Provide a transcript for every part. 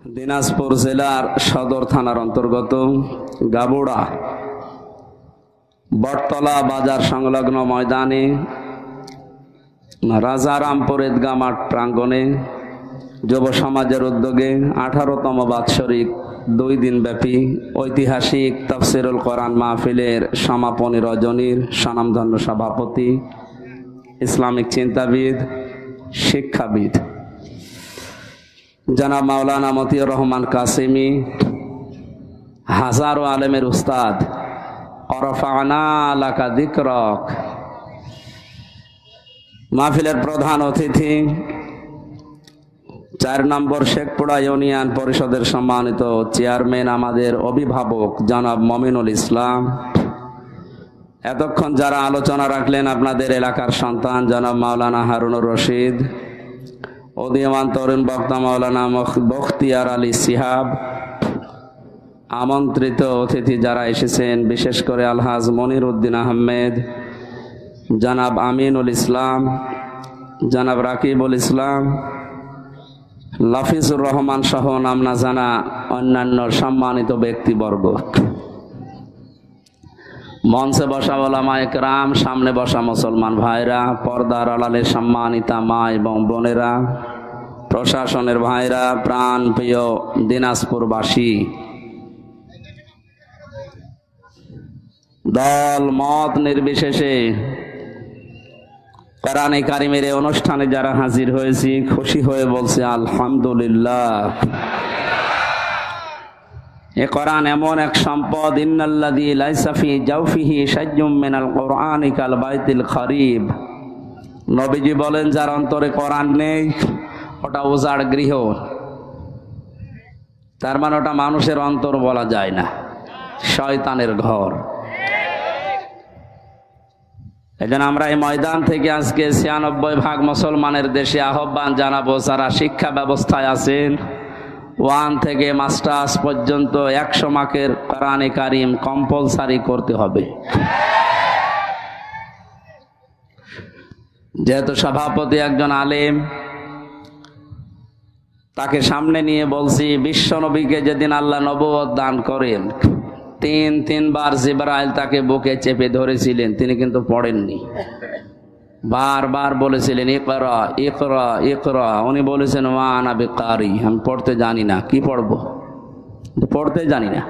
দিনাজপুর জেলার সদর থানার অন্তর্গত গাবুড়া বটতলা বাজার সংলগ্ন ময়দানে রাজারামপুর ঈদগাহ মাঠ প্রাঙ্গণে যুব সমাজের উদ্যোগে 18তম বাৎসরিক 2 দিনব্যাপী ঐতিহাসিক তাফসিরুল কোরআন মাহফিলের সমাপনী রজনীর স্বনামধন্য সভাপতি, ইসলামিক চিন্তাবিদ, শিক্ষাবিদ জনাব মাওলানা মতিউর রহমান কাসেমি, হাজারো আলেমের উস্তাদ, ওয়ারাফা'না লাকা যিকরাক। মাহফিলের প্রধান অতিথি 4 নম্বর শেখপুরা ইউনিয়ন পরিষদের সম্মানিত চেয়ারম্যান, আমাদের অভিভাবক জনাব মমিনুল ইসলাম। এতক্ষণ যারা আলোচনা রাখলেন আপনাদের এলাকার সন্তান জনাব মাওলানা হারুনুর রশিদ, উদীয়মান তরুণ বক্তা মাওলানা বখতিয়ার আলী সিহাব, আমন্ত্রিত অতিথি যারা এসেছেন বিশেষ করে আলহাজ মনির উদ্দিন আহমেদ, জনাব আমিনুল ইসলাম, জনাব রাকিবুল ইসলাম, লাফিজুর রহমান সহ নাম না জানা অন্যান্য সম্মানিত ব্যক্তিবর্গ, মঞ্চে বসা ওলামায়ে কেরাম, সামনে বসা মুসলমান ভাইরা, পর্দার আড়ালে সম্মানিতা মা এবং বোনেরা, প্রশাসনের ভাইরা, প্রাণ প্রিয় দিনাজপুরবাসী, দল মত নির্বিশেষে কোরআনে কারিমের এই অনুষ্ঠানে যারা হাজির হয়েছি, খুশি হয়ে বলছে আলহামদুলিল্লাহ। এ কোরআন এমন এক সম্পদ, ইন্নাল্লাযী লাইসা ফী জাওফিহি শাইউম মিনাল কোরআনি কাল বাইতিল খরিব। নবীজি বলেন, যার অন্তরে কোরআন নেই ওটা উজাড় গৃহ। তার মানে ওটা মানুষের অন্তর বলা যায় না, শয়তানের ঘর। এজন্য আমরা এই ময়দান থেকে আজকে 96% মুসলমানের দেশে আহ্বান জানাবো, যারা শিক্ষা ব্যবস্থায় আছেন 1 থেকে মাস্টার্স পর্যন্ত 100 মার্কের কোরআনে কারিম কম্পালসারি করতে হবে। যেহেতু সভাপতি একজন আলেম, তাকে সামনে নিয়ে বলছি, বিশ্বনবীকে যেদিন আল্লাহ নবুয়ত দান করেন 3বার জিবরাইল তাকে বুকে চেপে ধরেছিলেন, তিনি কিন্তু পড়েননি। বারবার বলেছিলেন ইকরা ইকরা ইকরা। উনি বলেছেন মা আনা বিকারি, আমি পড়তে জানি না। কি পড়বো? পড়তে জানি না।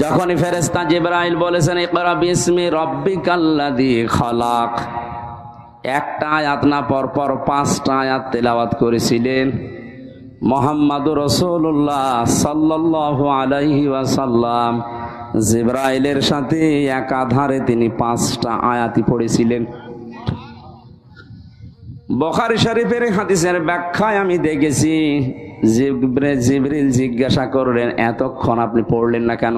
যখনই ফেরেশতা জিবরাইল বলেছেন ইকরা বিসমি রাব্বিকাল্লাযী খালাক, একটা আয়াত না পরপর 5টা আয়াত তেলাওয়াত করেছিলেন। মুহাম্মাদুর রাসূলুল্লাহ সাল্লাল্লাহু আলাইহি ওয়াসাল্লাম জিবরাইলের সাথে একাধারে তিনি 5টা আয়াতই পড়েছিলেন। বুখারী শরীফের হাদিসের ব্যাখ্যায় আমি দেখেছি, জিবরিল জিজ্ঞাসা করলেন, এতক্ষণ আপনি পড়লেন না কেন?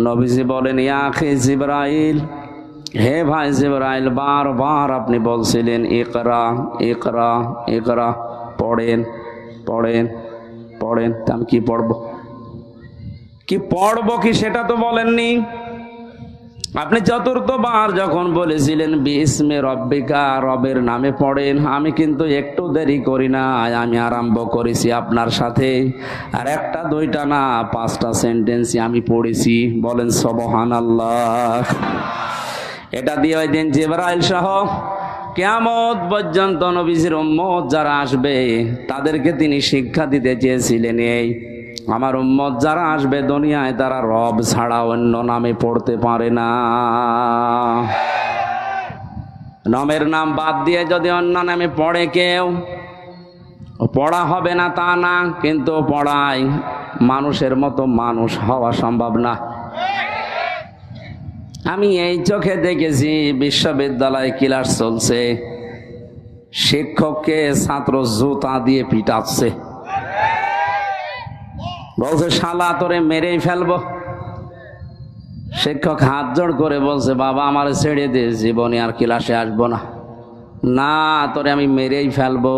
নবীজি বলেন, ইয়া আখি জিবরাইল, হে ভাই জিবরাইল, বারবার আপনি বলছিলেন ইকরা ইকরা ইকরা, পড়েন পড়েন পড়েন। তা আমি কি পড়বো? কি পড়বো কি সেটা তো বলেননি। আপনি চতুর্থবার যখন বলেছিলেন বিসমি রব্বিকা, রবের নামে পড়েন, আমি কিন্তু একটু দেরি করি না, আমি আরম্ভ করেছি আপনার সাথে। আর 1টা 2টা না, 5টা সেন্টেন্সই আমি পড়েছি। বলেন সুবহানাল্লাহ। এটা দিয়ে ওই দিন জিবরাইল সহ কিয়ামত পর্যন্ত নবীজির উম্মত যারা আসবে তাদেরকে তিনি শিক্ষা দিতে চেয়েছিলেন, এই আমার উম্মত যারা আসবে দুনিয়ায়, তারা রব ছাড়া অন্য নামে পড়তে পারে না। নামের নাম বাদ দিয়ে যদি অন্য নামে পড়ে কেউ, পড়া হবে না তা না, কিন্তু পড়ায় মানুষের মতো মানুষ হওয়া সম্ভব না। আমি এই চোখে দেখেছি, বিশ্ববিদ্যালয়ে ক্লাস চলছে, শিক্ষককে ছাত্র জুতা দিয়ে পিটাচ্ছে, বলছে শালা তোরে মেরেই ফেলবো। শিক্ষক হাত জোড় করে বলছে, বাবা আমার ছেড়ে দে, জীবনে আর ক্লাসে আসবো না। না, তোরে আমি মেরেই ফেলবো।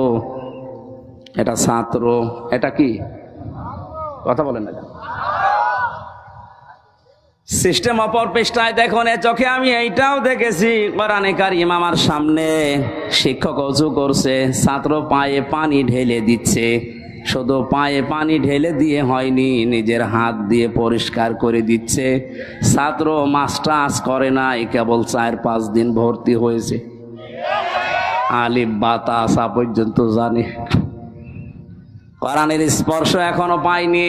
এটা ছাত্র, এটা কি কথা বলেন না? সিস্টেম অপর পৃষ্ঠায় দেখুন, এ চোখে আমি এইটাও দেখেছি, কোরআনে কারীম আমার সামনে শিক্ষক ওযু করছে, ছাত্র পায়ে পানি ঢেলে দিচ্ছে। শুধু পায়ে পানি ঢেলে দিয়ে হয়নি, নিজের হাত দিয়ে পরিষ্কার করে দিচ্ছে। ছাত্র মাস্টার্স করে নাই, কেবল 4-5 দিন ভর্তি হয়েছে, আলিফ বা তা সা পর্যন্ত জানে, কোরআনের স্পর্শ এখনো পাইনি।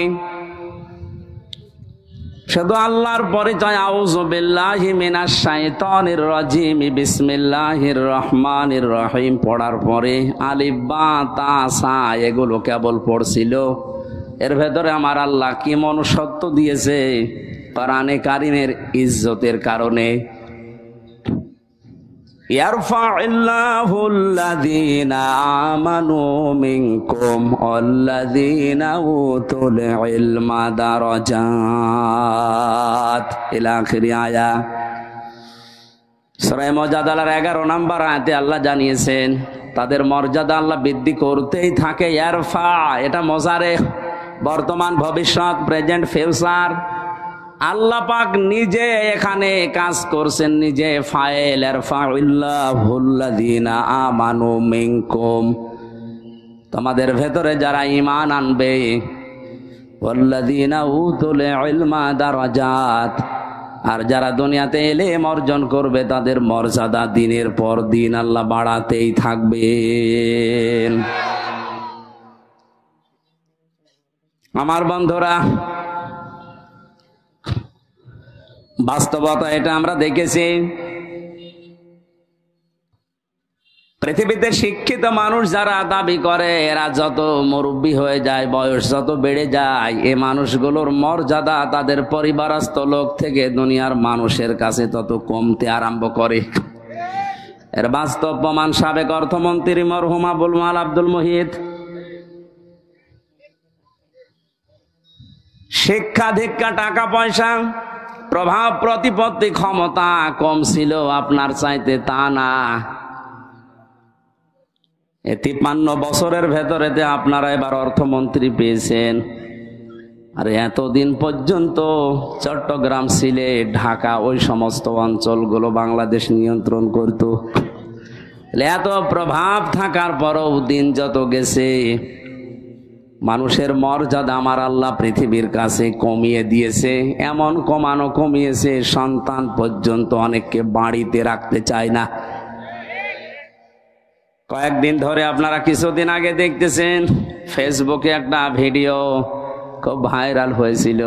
শুধু আল্লাহর পরিচয়, আউযু বিল্লাহি মিনাশ শাইতানির রাজিম, বিসমিল্লাহির রহমানির রহিম পড়ার পরে আলিফ বা তা সা এগুলো কেবল পড়ছিল। এর ভেতরে আমার আল্লাহ কি মনুষ্যত্ব দিয়েছে কোরআনে কারীমের ইজ্জতের কারণে। ইয়ারফা'ুল্লাযীনা আমানু মিনকুম ওয়াল্লাযীনা উতুল ইলমা দারাজাত ইলা আখিরি আয়া। সূরা মুজাদালার 11 নম্বর আয়াতে আল্লাহ জানিয়েছেন তাদের মর্যাদা আল্লাহ বৃদ্ধি করতেই থাকে। ইয়ারফা এটা মুজারে, বর্তমান, ভবিষ্যৎ, প্রেজেন্ট, ফিউচার। আল্লাহ পাক নিজে এখানে কাজ করছেন, নিজে ফাইল। ইয়ারফাউল্লাহুল্লাযীনা আমানু মিনকুম, তোমাদের ভেতরে যারা ঈমান আনবে, ওয়াল্লাযীনা উতুল ইলমা দারাজাত, আর যারা দুনিয়াতে ইলম অর্জন করবে তাদের মর্যাদা দিনের পর দিন আল্লাহ বাড়াতেই থাকবেন। আমার বন্ধুরা, বাস্তবতা এটা আমরা দেখেছি। পৃথিবীতে শিক্ষিত মানুষ যারা দাবি করে, এরা যত মুরব্বী হয়ে যায়, বয়স যত বেড়ে যায়, এ মানুষগুলোর মর্যাদা তাদের পরিবারস্থ লোক থেকে দুনিয়ার মানুষের কাছে তত কমতে আরম্ভ করে। এর বাস্তব প্রমাণ সাবেক অর্থমন্ত্রী মরহুম আবুল মাল আব্দুল মুহিত। শিক্ষা দীক্ষা, টাকা পয়সা, প্রভাব প্রতিপত্তি, ক্ষমতা কম ছিল আপনার চাইতে, তা না। 53 বছরের ভেতরেতে আপনারা এবার অর্থমন্ত্রী পেয়েছেন। আর এতদিন পর্যন্ত চট্টগ্রাম, সিলেট, ঢাকা, ওই সমস্ত অঞ্চলগুলো বাংলাদেশ নিয়ন্ত্রণ করত। এত প্রভাব থাকার পরও দিন যত গেছে, মানুষের মর্যাদা আমার আল্লাহ পৃথিবীর কাছে কমিয়ে দিয়েছে। এমন কমিয়েছে, সন্তান পর্যন্ত অনেককে বাড়িতে রাখতে চায় না। কয়েকদিন ধরে আপনারা কিছুদিন আগে দেখতেছেন ফেসবুকে একটা ভিডিও খুব ভাইরাল হয়েছিল।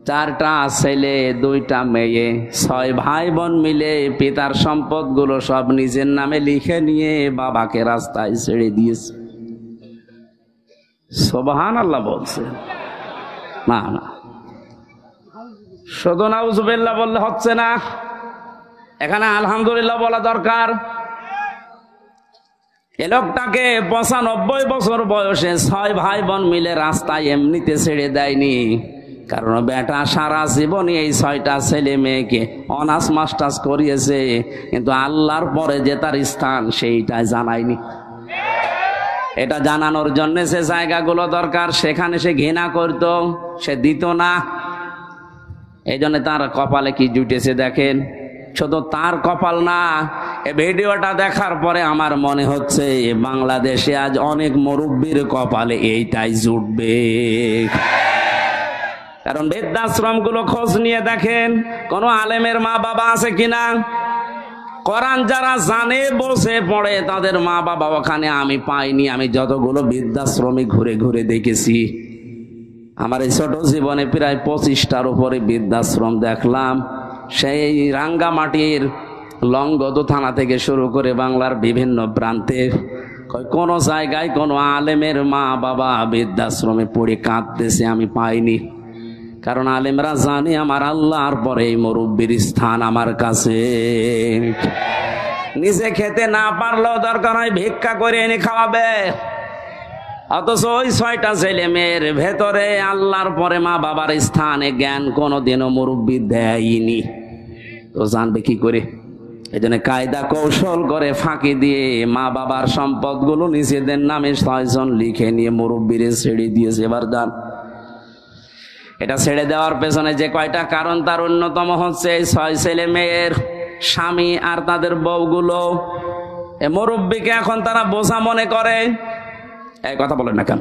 4টা ছেলে 2টা মেয়ে, 6 ভাই বোন মিলে পিতার সম্পদগুলো সব নিজের নামে লিখে নিয়ে বাবাকে রাস্তায় ছেড়ে দিয়েছে। সুবহানাল্লাহ বলছে না, না, শুধু নাউজুবিল্লাহ বললে হচ্ছে না, এখানে আলহামদুলিল্লাহ বলা দরকার। এ লোকটাকে 95 বছর বয়সে 6 ভাই বোন মিলে রাস্তায় এমনিতে ছেড়ে দেয়নি, কারণ বেটা সারা জীবনই এই 6টা ছেলে মেয়েকে অনার্স মাস্টার্স করিয়েছে, কিন্তু আল্লাহর পরে যে তার স্থান সেইটা জানায়নি। এটা জানানোর জন্য যে জায়গাগুলো দরকার সেখানে সে ঘৃণা করত, সে দিত না। এই জন্য তার কপালে কি জুটেছে দেখেন। শুধু তার কপাল না, এই ভিডিওটা দেখার পরে আমার মনে হচ্ছে বাংলাদেশে আজ অনেক মুরব্বীর কপালে এইটাই জুটবে। কারণ বৃদ্ধাশ্রমগুলো খোঁজ নিয়ে দেখেন, কোন আলেমের মা বাবা আছে কিনা। কোরআন যারা জানে, বসে পড়ে, তাদের মা বাবা ওখানে আমি পাইনি। আমি যতগুলো বৃদ্ধাশ্রমে ঘুরে ঘুরে দেখেছি, আমার এই ছোট জীবনে প্রায় 25টার উপরে বৃদ্ধাশ্রম দেখলাম। সেই রাঙ্গামাটির লংগদ থানা থেকে শুরু করে বাংলার বিভিন্ন প্রান্তে কোন জায়গায় কোন আলেমের মা বাবা বৃদ্ধাশ্রমে পড়ে কাঁদতেছে আমি পাইনি। কারণ আলেমরা জানে আমার আল্লাহর পরে এই মুরব্বীর স্থান আমার কাছে। নিজে খেতে না পারলেও দরকার হয় ভিক্ষা করে এনে খাওয়াবে, অথচ ওই 6টা ছেলে মেয়ের ভেতরে আল্লাহর পরে মা বাবার স্থানে জ্ঞান কোনোদিনও মুরব্বী দেয়নি। তো জানবে কি করে? এই জন্য কায়দা কৌশল করে ফাঁকি দিয়ে মা বাবার সম্পদগুলো নিজেদের নামে 6 জন লিখে নিয়ে মুরব্বীরে ছেড়ে দিয়েছে। এবার যান, এটা ছেড়ে দেওয়ার পেছনে যে কয়টা কারণ, তার অন্যতম হচ্ছে এই 6 ছেলে মেয়ের স্বামী আর তাদের বউগুলো। এ মুরব্বীকে এখন তারা বোঝা মনে করে। এই কথা বলেন না কেন?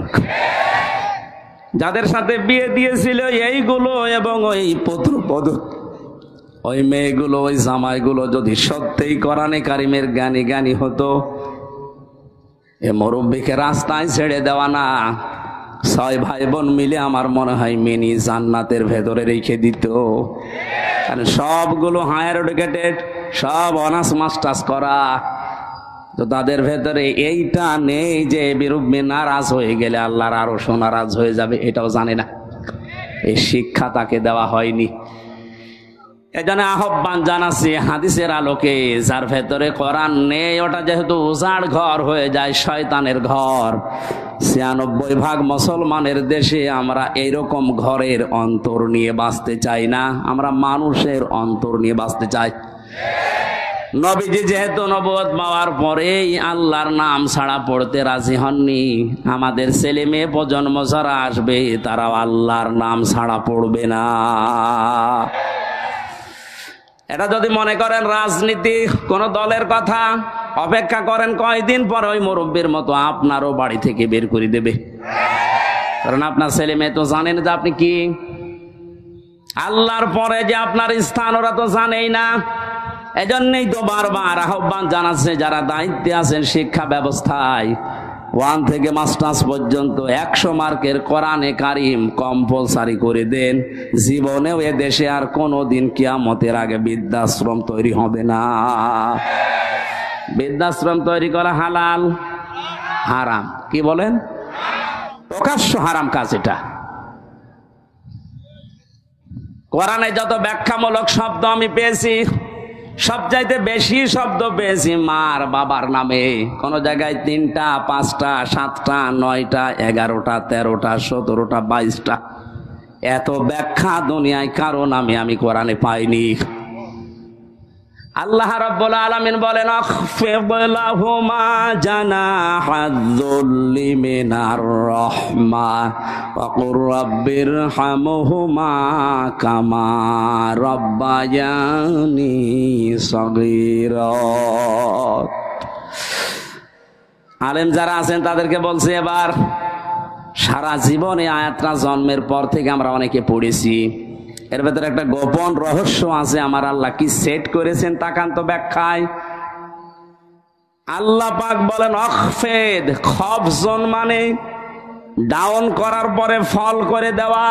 যাদের সাথে বিয়ে দিয়েছিল এইগুলো এবং ওই পুত্রপদ, ওই মেয়েগুলো, ওই জামাইগুলো যদি সত্যিই কোরআনে কারিমের জ্ঞানী হতো, এ মুরব্বীকে রাস্তায় ছেড়ে দেওয়া না, 6 ভাই বোন মিলে আমার মনে হয় মিনি জান্নাতের ভেতরে রেখে দিত। কারণ সবগুলো হায়ার এডুকেটেড, সব অনার্স মাস্টার্স করা, তো তাদের ভেতরে এইটা নেই যে বিরুদ্ধে নারাজ হয়ে গেলে আল্লাহর আরো নারাজ হয়ে যাবে, এটাও জানে না। এই শিক্ষা তাকে দেওয়া হয়নি। এজন্য আহ্বান জানাচ্ছি হাদিসের আলোকে, যার ভেতরে কোরআন নেই ওটা যেহেতু উজাড় ঘর হয়ে যায়, শয়তানের ঘর। 96% মুসলমানের দেশে আমরা এইরকম ঘরের অন্তর নিয়ে বাঁচতে চাই না, আমরা মানুষের অন্তর নিয়ে বাঁচতে চাই। নবীজি যেহেতু নবুয়ত পাওয়ার পরেই আল্লাহর নাম ছাড়া পড়তে রাজি হননি, আমাদের ছেলে মেয়ে প্রজন্ম যারা আসবে তারাও আল্লাহর নাম ছাড়া পড়বে না। এটা যদি মনে করেন রাজনীতি কোন দলের কথা, অপেক্ষা করেন কয়দিন পরে ওই মুরব্বীর মতো আপনারও বাড়ি থেকে বের করে দেবে। কারণ আপনার ছেলে মেয়ে তো জানেন যে আপনি কি, আল্লাহর পরে যে আপনার স্থান ওরা তো জানেই না। এজন্যই তো বারবার আহ্বান জানাচ্ছে যারা দায়িত্বে আছেন শিক্ষা ব্যবস্থায়, 1 থেকে মাস্টার্স পর্যন্ত 100 মার্কের কোরআনে কারিম কম্পালসারি করে দেন। জীবনেও এ দেশে আর কোনোদিন কিয়ামতের আগে বৃদ্ধাশ্রম তৈরি হবে না। বৃদ্ধাশ্রম তৈরি করা হালাল? হারাম? কি বলেন? প্রকাশ্য হারাম কাজ এটা। কোরআনে যত ব্যাখ্যামূলক শব্দ আমি পেয়েছি, সবচাইতে বেশি শব্দ পেয়েছি মার বাবার নামে। কোন জায়গায় 3টা, 5টা, 7টা, 9টা, 11টা, 13টা, 17টা, 22টা। এত ব্যাখ্যা দুনিয়ায় কারো নামে আমি কোরআনে পাইনি। আল্লাহ রাব্বুল আলামিন বলেন, আখফিদ লাহুমা জানাহায-যুল্লি মিনার রাহমা ওয়া কুর রাব্বিরহামহুমা কামা রাব্বায়ানি সগীরা। আলেম যারা আছেন তাদেরকে বলছি, এবার সারা জীবনে আয়াতটা জন্মের পর থেকে আমরা অনেকে পড়েছি, এর ভেতরে একটা গোপন রহস্য আছে। আমার আল্লাহ কি সেট করেছেন তাকান তো ব্যাখ্যায়। আল্লাহ পাক বলেন আখফেদ, খফজন মানে ডাউন করার পরে ফল করে দেওয়া।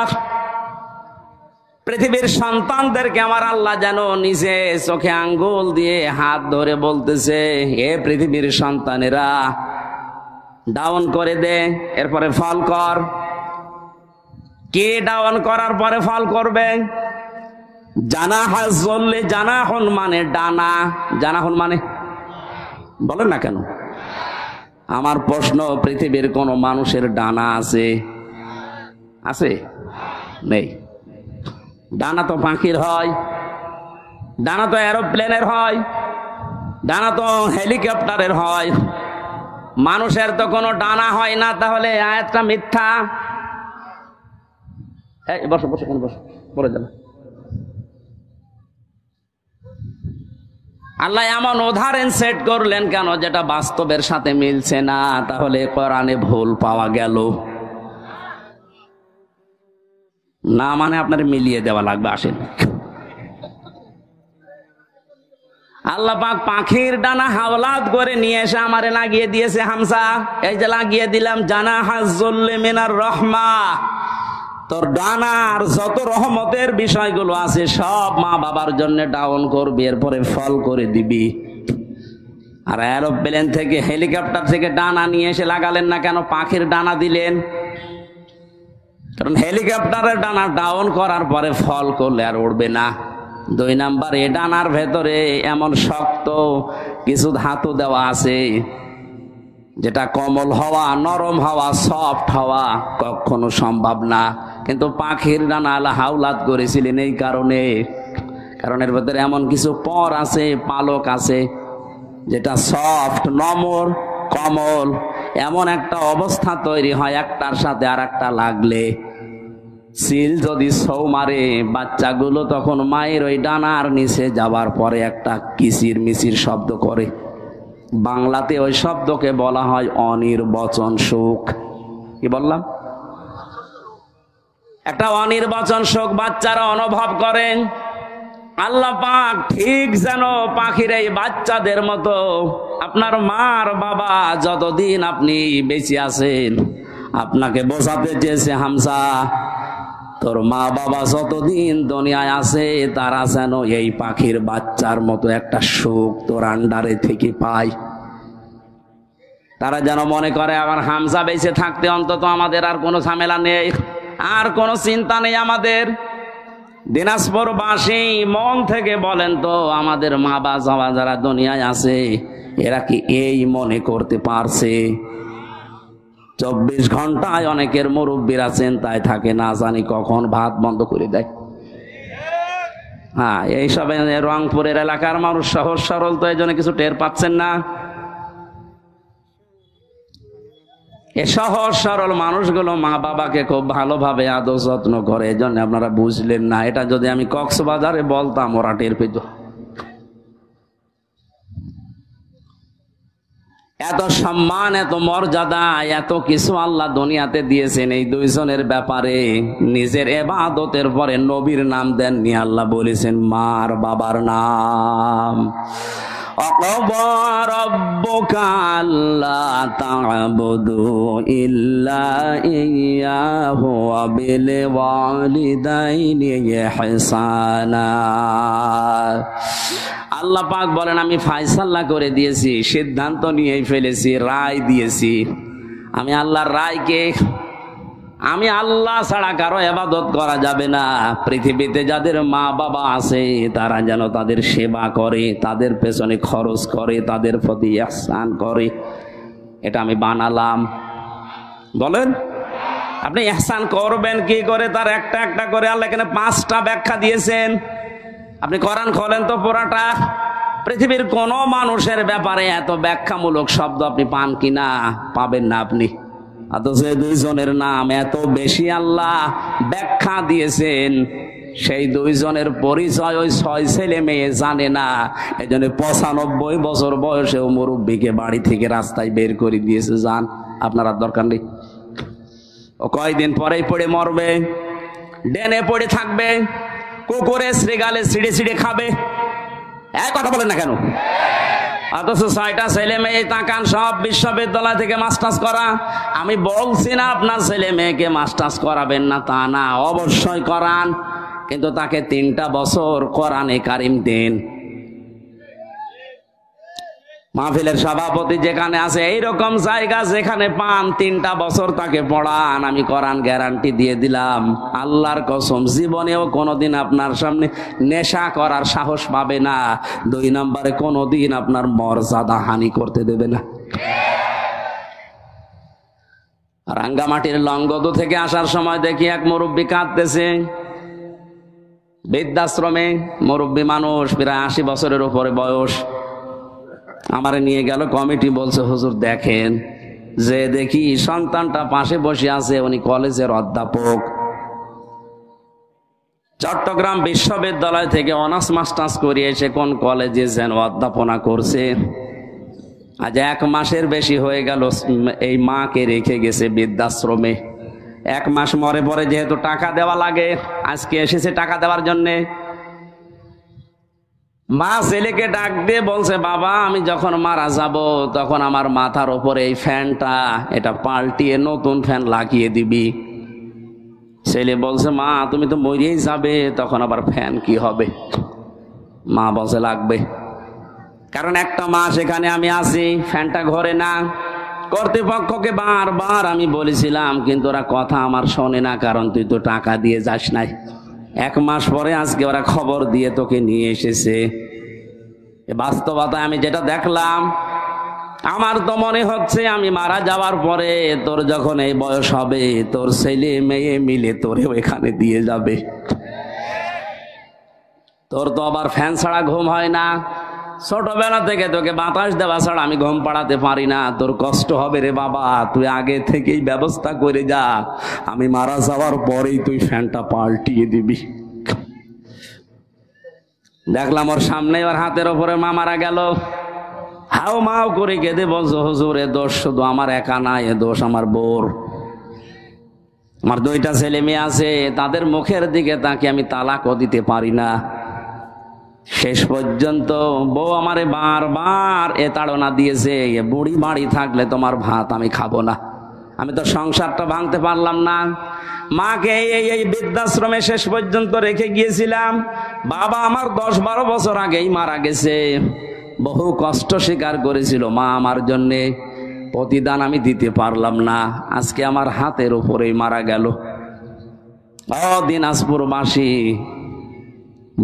পৃথিবীর সন্তানদেরকে আমার আল্লাহ যেন নিজে চোখে আঙ্গুল দিয়ে হাত ধরে বলতেছে, এ পৃথিবীর সন্তানেরা ডাউন করে দে, এরপরে ফল কর। কে ডাউন করার পরে ফল করবে? জানাহায-যুল্লি, জানাহুন মানে ডানা, জানাহুন মানে বলেন না কেন? আমার প্রশ্ন, পৃথিবীর কোন মানুষের ডানা আছে? আছে? নেই। ডানা তো পাখির হয়, ডানা তো এরোপ্লেনের হয়, ডানা তো হেলিকপ্টারের হয়, মানুষের তো কোনো ডানা হয় না। তাহলে আয়াতটা মিথ্যা। বসো বসো বসো, পড়ে যাবে। আল্লাহ এমন উদাহরণ সেট করলেন কেন যেটা বাস্তবের সাথে মিলছে না? তাহলে কোরআনে ভুল পাওয়া গেল না, মানে আপনার মিলিয়ে দেওয়া লাগবে। আসেন, আল্লাহ পাক পাখির ডানা হাওলাত করে নিয়ে এসে আমারে লাগিয়ে দিয়েছে হামসা। এই যে লাগিয়ে দিলাম, জানাহায-যুল্লি মিনার রাহমা, তোর ডানার যত রহমতের বিষয়গুলো আছে সব মা বাবার জন্য ডাউন করবি, এরপরে ফল করে দিবি। আর এরোপ্লেন থেকে, হেলিকপ্টার থেকে ডানা নিয়ে এসে লাগালেন না কেন? পাখির ডানা দিলেন, কারণ হেলিকপ্টারের ডানা ডাউন করার পরে ফল করলে আর উড়বে না। 2 নাম্বার, এ ডানার ভেতরে এমন শক্ত কিছু ধাতু দেওয়া আছে যেটা কোমল হওয়া, নরম হওয়া, সফট হওয়া কখনো সম্ভব না। কিন্তু পাখির ডানা আল্লাহ হাওলাত করেছিলেন এই কারণে, কারণ এর ভেতরে এমন কিছু পর আছে, পালক আছে যেটা সফট, নমর, কমল। এমন একটা অবস্থা তৈরি হয় একটার সাথে আর একটা লাগলে, চিল যদি ছৌ মারে, বাচ্চাগুলো তখন মায়ের ওই ডানার নিচে যাবার পরে একটা কিচির মিচির শব্দ করে। বাংলাতে ওই শব্দকে বলা হয় অনির্বচন সুখ। কি বললাম? একটা অনির্বচন সুখ বাচ্চারা অনুভব করেন। আল্লাহ পাক ঠিক যেন পাখির এই বাচ্চাদের মতো আপনার মার বাবা যতদিন আপনি বেঁচে আছেন, আপনাকে বোঝাতে চেয়েছে, হামজা তোর মা বাবা যতদিন দুনিয়ায় আছে তারা যেন এই পাখির বাচ্চার মতো একটা সুখ তোর আন্ডারে থেকে পায়। তারা যেন মনে করে আবার হামজা বেঁচে থাকতে অন্তত আমাদের আর কোনো ঝামেলা নেই, আর কোনো চিন্তা নেই আমাদের। দিনাজপুরবাসী মন থেকে বলেন তো, আমাদের মা বাবা যারা দুনিয়ায় আছে এরা কি এই মনে করতে পারছে? 24 ঘন্টায় অনেকের মুরব্বীরা চিন্তায় থাকে, না জানি কখন ভাত বন্ধ করে দেয়। হ্যাঁ, এইসব রংপুরের এলাকার মানুষ সহজ সরল, তো এই জন্য কিছু টের পাচ্ছেন না। এই সহজ সরল মানুষগুলো মা বাবাকে খুব ভালোভাবে আদর যত্ন করে, এই জন্য আপনারা বুঝলেন না। এটা যদি আমি কক্সবাজারে বলতাম ওরা টের পেত। এত সম্মান, এত মর্যাদা, এত কিছু আল্লাহ দুনিয়াতে দিয়েছেন এই দুইজনের ব্যাপারে। নিজের ইবাদতের পরে নবীর নাম দেননি, আল্লাহ বলেছেন মার বাবার নাম। وَقَضَى رَبُّكَ أَلَّا تَعْبُدُوا إِلَّا إِيَّاهُ وَبِالْوَالِدَيْنِ إِحْسَانًا। আল্লাহ পাক বলেন আমি ফায়সালা করে দিয়েছি, সিদ্ধান্ত নিয়ে ফেলেছি, রায় দিয়েছি। আমি আল্লাহর রায়কে, আমি আল্লাহ ছাড়া কারো ইবাদত করা যাবে না। পৃথিবীতে যাদের মা বাবা আছে তারা যেন তাদের সেবা করে, তাদের পেছনে খরচ করে, তাদের প্রতি ইহসান করে। এটা আমি বানালাম। বলেন আপনি ইহসান করবেন কি করে? তার একটা একটা করে আল্লাহ এখানে 5টা ব্যাখ্যা দিয়েছেন। আপনি কোরআন খোলেন তো পুরাটা, পৃথিবীর কোন মানুষের ব্যাপারে এত ব্যাখ্যামূলক শব্দ আপনি পান কিনা? পাবেন না আপনি। অথচ দুইজনের নাম এত বেশি আল্লাহ ব্যাখ্যা দিয়েছেন, সেই দুইজনের পরিচয় ওই 6 ছেলে মেয়ে জানে না। এই জন্য 95 বছর বয়সেও মুরব্বীকে বাড়ি থেকে রাস্তায় বের করে দিয়েছে, যান আপনার আর দরকার নেই। ও কয়দিন পরেই পড়ে মরবে, ডেনে পড়ে থাকবে, কুকুরে শ্রীগালে ছিঁড়ে ছিঁড়ে খাবে। এক কথা বলেন না কেন? অথচ 6টা ছেলে মেয়ে তাকান, সব বিশ্ববিদ্যালয় থেকে মাস্টার্স করা। আমি বলছি না আপনার ছেলে মেয়েকে মাস্টার্স করাবেন না, তা না, অবশ্যই করান, কিন্তু তাকে 3টা বছর কোরআনে কারিম দিন। মাহফিলের সভাপতি যেখানে আছে, এইরকম জায়গা যেখানে পান 3টা বছর তাকে পড়ান। আমি কোরআন গ্যারান্টি দিয়ে দিলাম, আল্লাহর কসম জীবনেও কোনোদিন আপনার সামনে নেশা করার সাহস পাবে না। 2 নম্বরে কোনোদিন আপনার মর্যাদা হানি করতে দেবে না। রাঙ্গামাটির লংগদু থেকে আসার সময় দেখি এক মুরব্বী কাঁদতেছে, বৃদ্ধাশ্রমে মুরব্বী মানুষ, প্রায় 80 বছরের উপরে বয়স। আমারে নিয়ে গেল কমিটি, বলছে হুজুর দেখেন, যে দেখি সন্তানটা পাশে বসে আছে, উনি কলেজের অধ্যাপক, চট্টগ্রাম বিশ্ববিদ্যালয় থেকে অনার্স মাস্টার্স করে এসে কোন কলেজে যেন অধ্যাপনা করছে। আজ 1 মাসের বেশি হয়ে গেল এই মাকে রেখে গেছে বৃদ্ধাশ্রমে। 1 মাস মরে পরে যেহেতু টাকা দেওয়া লাগে, আজকে এসেছে টাকা দেওয়ার জন্যে। মা ছেলেকে ডাক দিয়ে বলছে, বাবা আমি যখন মারা যাব তখন আমার মাথার ওপরে এই ফ্যানটা, এটা পাল্টিয়ে নতুন ফ্যান লাগিয়ে দিবি। ছেলে বলছে, মা তুমি তো মরেই যাবে, তখন আবার ফ্যান কি হবে? মা বলছে লাগবে, কারণ 1টা মাস এখানে আমি আছি, ফ্যানটা ঘরে না। কর্তৃপক্ষকে বারবার আমি বলেছিলাম, কিন্তু ওরা কথা আমার শোনে না, কারণ তুই তো টাকা দিয়ে যাস নাই। 1 মাস পরে আজকে ওরা খবর দিয়ে তোকে নিয়ে এসেছে। বাস্তবতা আমি যেটা দেখলাম, আমার তো মনে হচ্ছে আমি মারা যাওয়ার পরে তোর যখন এই বয়স হবে, তোর ছেলে মেয়ে মিলে তোরে ওখানে দিয়ে যাবে। তোর তো আবার ফ্যান ছাড়া ঘুম হয় না, ছোটবেলা থেকে তোকে বাতাস দেওয়া ছাড়া আমি ঘুম পাড়াতে পারি না, তোর কষ্ট হবে রে বাবা, তুই আগে থেকেই ব্যবস্থা করে যা, আমি মারা যাওয়ার পরেই তুই ফ্যানটা পাল্টিয়ে দিবি। দেখলাম ওর সামনে ওর হাতের ওপরে মা মারা গেল, হাও মাও করে কেঁদে বলছো হুজুর এ দোষ শুধু আমার একা না, এ দোষ আমার বোর। আমার 2টা ছেলে মেয়ে আছে, তাদের মুখের দিকে তাকে আমি তালাকও দিতে পারি না। শেষ পর্যন্ত বউ আমারে বারবার এ তাড়না দিয়েছে, এ বুড়ি বাড়ি থাকলে তোমার ভাত আমি খাবো না। আমি তো সংসারটা ভাঙতে পারলাম না। মাকে এই বৃদ্ধাশ্রমে শেষ পর্যন্ত রেখে গিয়েছিলাম। বাবা আমার 10-12 বছর আগেই মারা গেছে। বহু কষ্ট স্বীকার করেছিল মা আমার জন্যে, প্রতিদান আমি দিতে পারলাম না। আজকে আমার হাতের উপরেই মারা গেল। দিনাজপুরবাসী,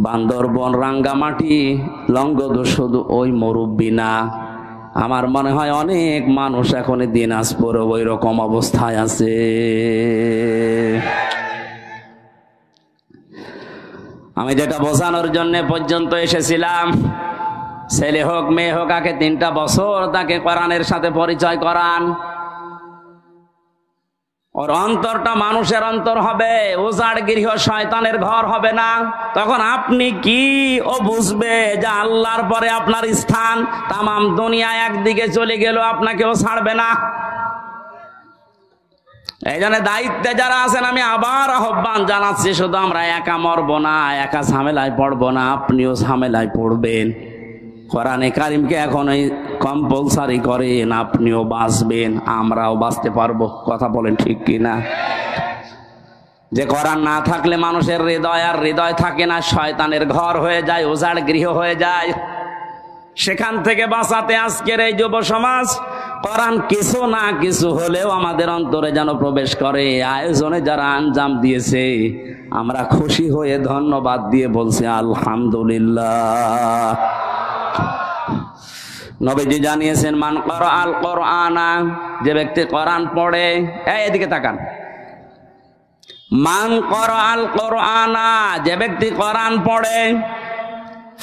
বান্দরবন, রাঙ্গামাটি, লংগদ শুধু ওই মুরব্বি না, আমার মনে হয় অনেক মানুষ এখন দিনাজপুর ওই রকম অবস্থায় আছে। আমি যেটা বোঝানোর জন্য পর্যন্ত এসেছিলাম, ছেলে হোক মেয়ে হোক, আগে 3টা বছর তাকে কোরআনের সাথে পরিচয় করান। ওর অন্তরটা মানুষের অন্তর হবে, উজাড় গৃহ শয়তানের ঘর হবে না। তখন আপনি কি ও বুঝবে যে আল্লাহর পরে আপনার স্থান, তামাম দুনিয়া একদিকে চলে গেল, আপনাকেও ছাড়বে না। এই জন্য দায়িত্বে যারা আছেন আমি আবার আহ্বান জানাচ্ছি, শুধু আমরা একা মরবো না, একা ঝামেলায় পড়বো না, আপনিও ঝামেলায় পড়বেন। কোরআনে কারিমকে এখন কম্পালসারি করেন, আপনিও বাঁচবেন, আমরাও বাঁচতে পারবো। কথা বলেন ঠিক কিনা? যে কোরআন না থাকলে মানুষের হৃদয় আর হৃদয় থাকে না, শয়তানের ঘর হয়ে যায়, উজাড় গৃহ হয়ে যায়। সেখান থেকে বাঁচাতে আজকের এই যুব সমাজ কোরআন কিছু না কিছু হলেও আমাদের অন্তরে যেন প্রবেশ করে। আয়োজনে যারা আঞ্জাম দিয়েছে আমরা খুশি হয়ে ধন্যবাদ দিয়ে বলছি আলহামদুলিল্লাহ। নবীজি জানিয়েছেন মান ক্বারাআল কুরআনা, যে ব্যক্তি কোরআন পড়ে, এদিকে তাকান, মান ক্বারাআল কুরআনা, যে ব্যক্তি কোরআন পড়ে,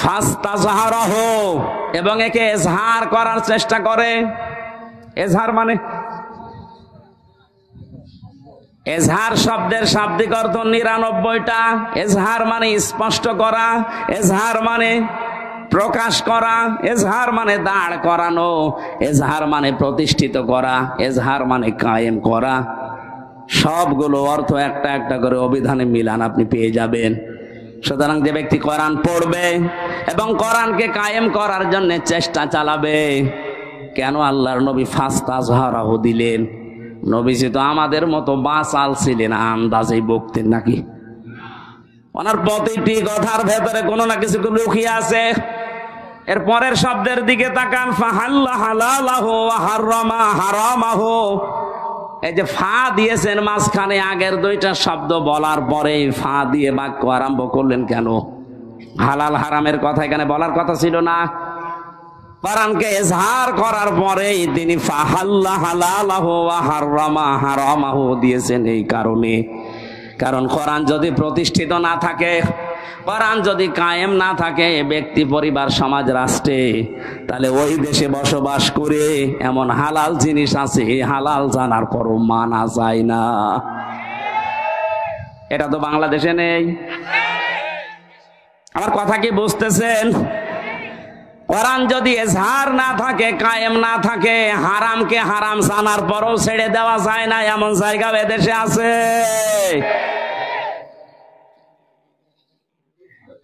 ফাস্তাজহারাহু, এবং একে ইজহার করার চেষ্টা করে। ইজহার মানে, এজহার শব্দের শাব্দিক অর্থ 99টা। এজহার মানে স্পষ্ট করা, এজহার মানে প্রকাশ করা, এজহার মানে দাঁড় করানো, এজহার মানে প্রতিষ্ঠিত করা, এজহার মানে কায়েম করা। সবগুলো অর্থ একটা একটা করে অভিধানে মিলান, আপনি পেয়ে যাবেন। সুতরাং যে ব্যক্তি কোরআন পড়বে এবং কোরআনকে কায়েম করার জন্য চেষ্টা চালাবে, কেন আল্লাহর নবী ফাস্তাজহারাহু দিলেন? নবীজি তো আমাদের মতো বাচাল ছিলেন, আন্দাজেই বকতেন নাকি? ওনার প্রতিটি কথার ভেতরে কোনো না কিছু লুকিয়ে আছে। এর পরের শব্দের দিকে তাকান, ফাহাল্লা হালালাহু ওয়া হারামা হারামাহু। এই যে ফা দিয়েছেন মাঝখানে, আগের 2টা শব্দ বলার পরে ফা দিয়ে বাক্য আরম্ভ করলেন কেন? হালাল হারামের কথা এখানে বলার কথা ছিল না। কোরআনকে ইজহার করার পরেই তিনি ফাহাল্লা হালালাহু ওয়া হারামা হারামাহু দিয়েছেন এই কারণে। কারণ কোরআন যদি প্রতিষ্ঠিত না থাকে, কোরআন যদি কায়েম না থাকে ব্যক্তি, পরিবার, সমাজ, রাষ্ট্রে, তাহলে ওই দেশে বসবাস করে এমন হালাল জিনিস আছে, হালাল জানার পরও মানা যায় না। এটা তো বাংলাদেশে নেই। আমার কথা কি বুঝতেছেন? কোরআন যদি ইজহার না থাকে, কায়েম না থাকে, হারামকে হারাম জানার পরও ছেড়ে দেওয়া যায় না, এমন জায়গা এদেশে আছে।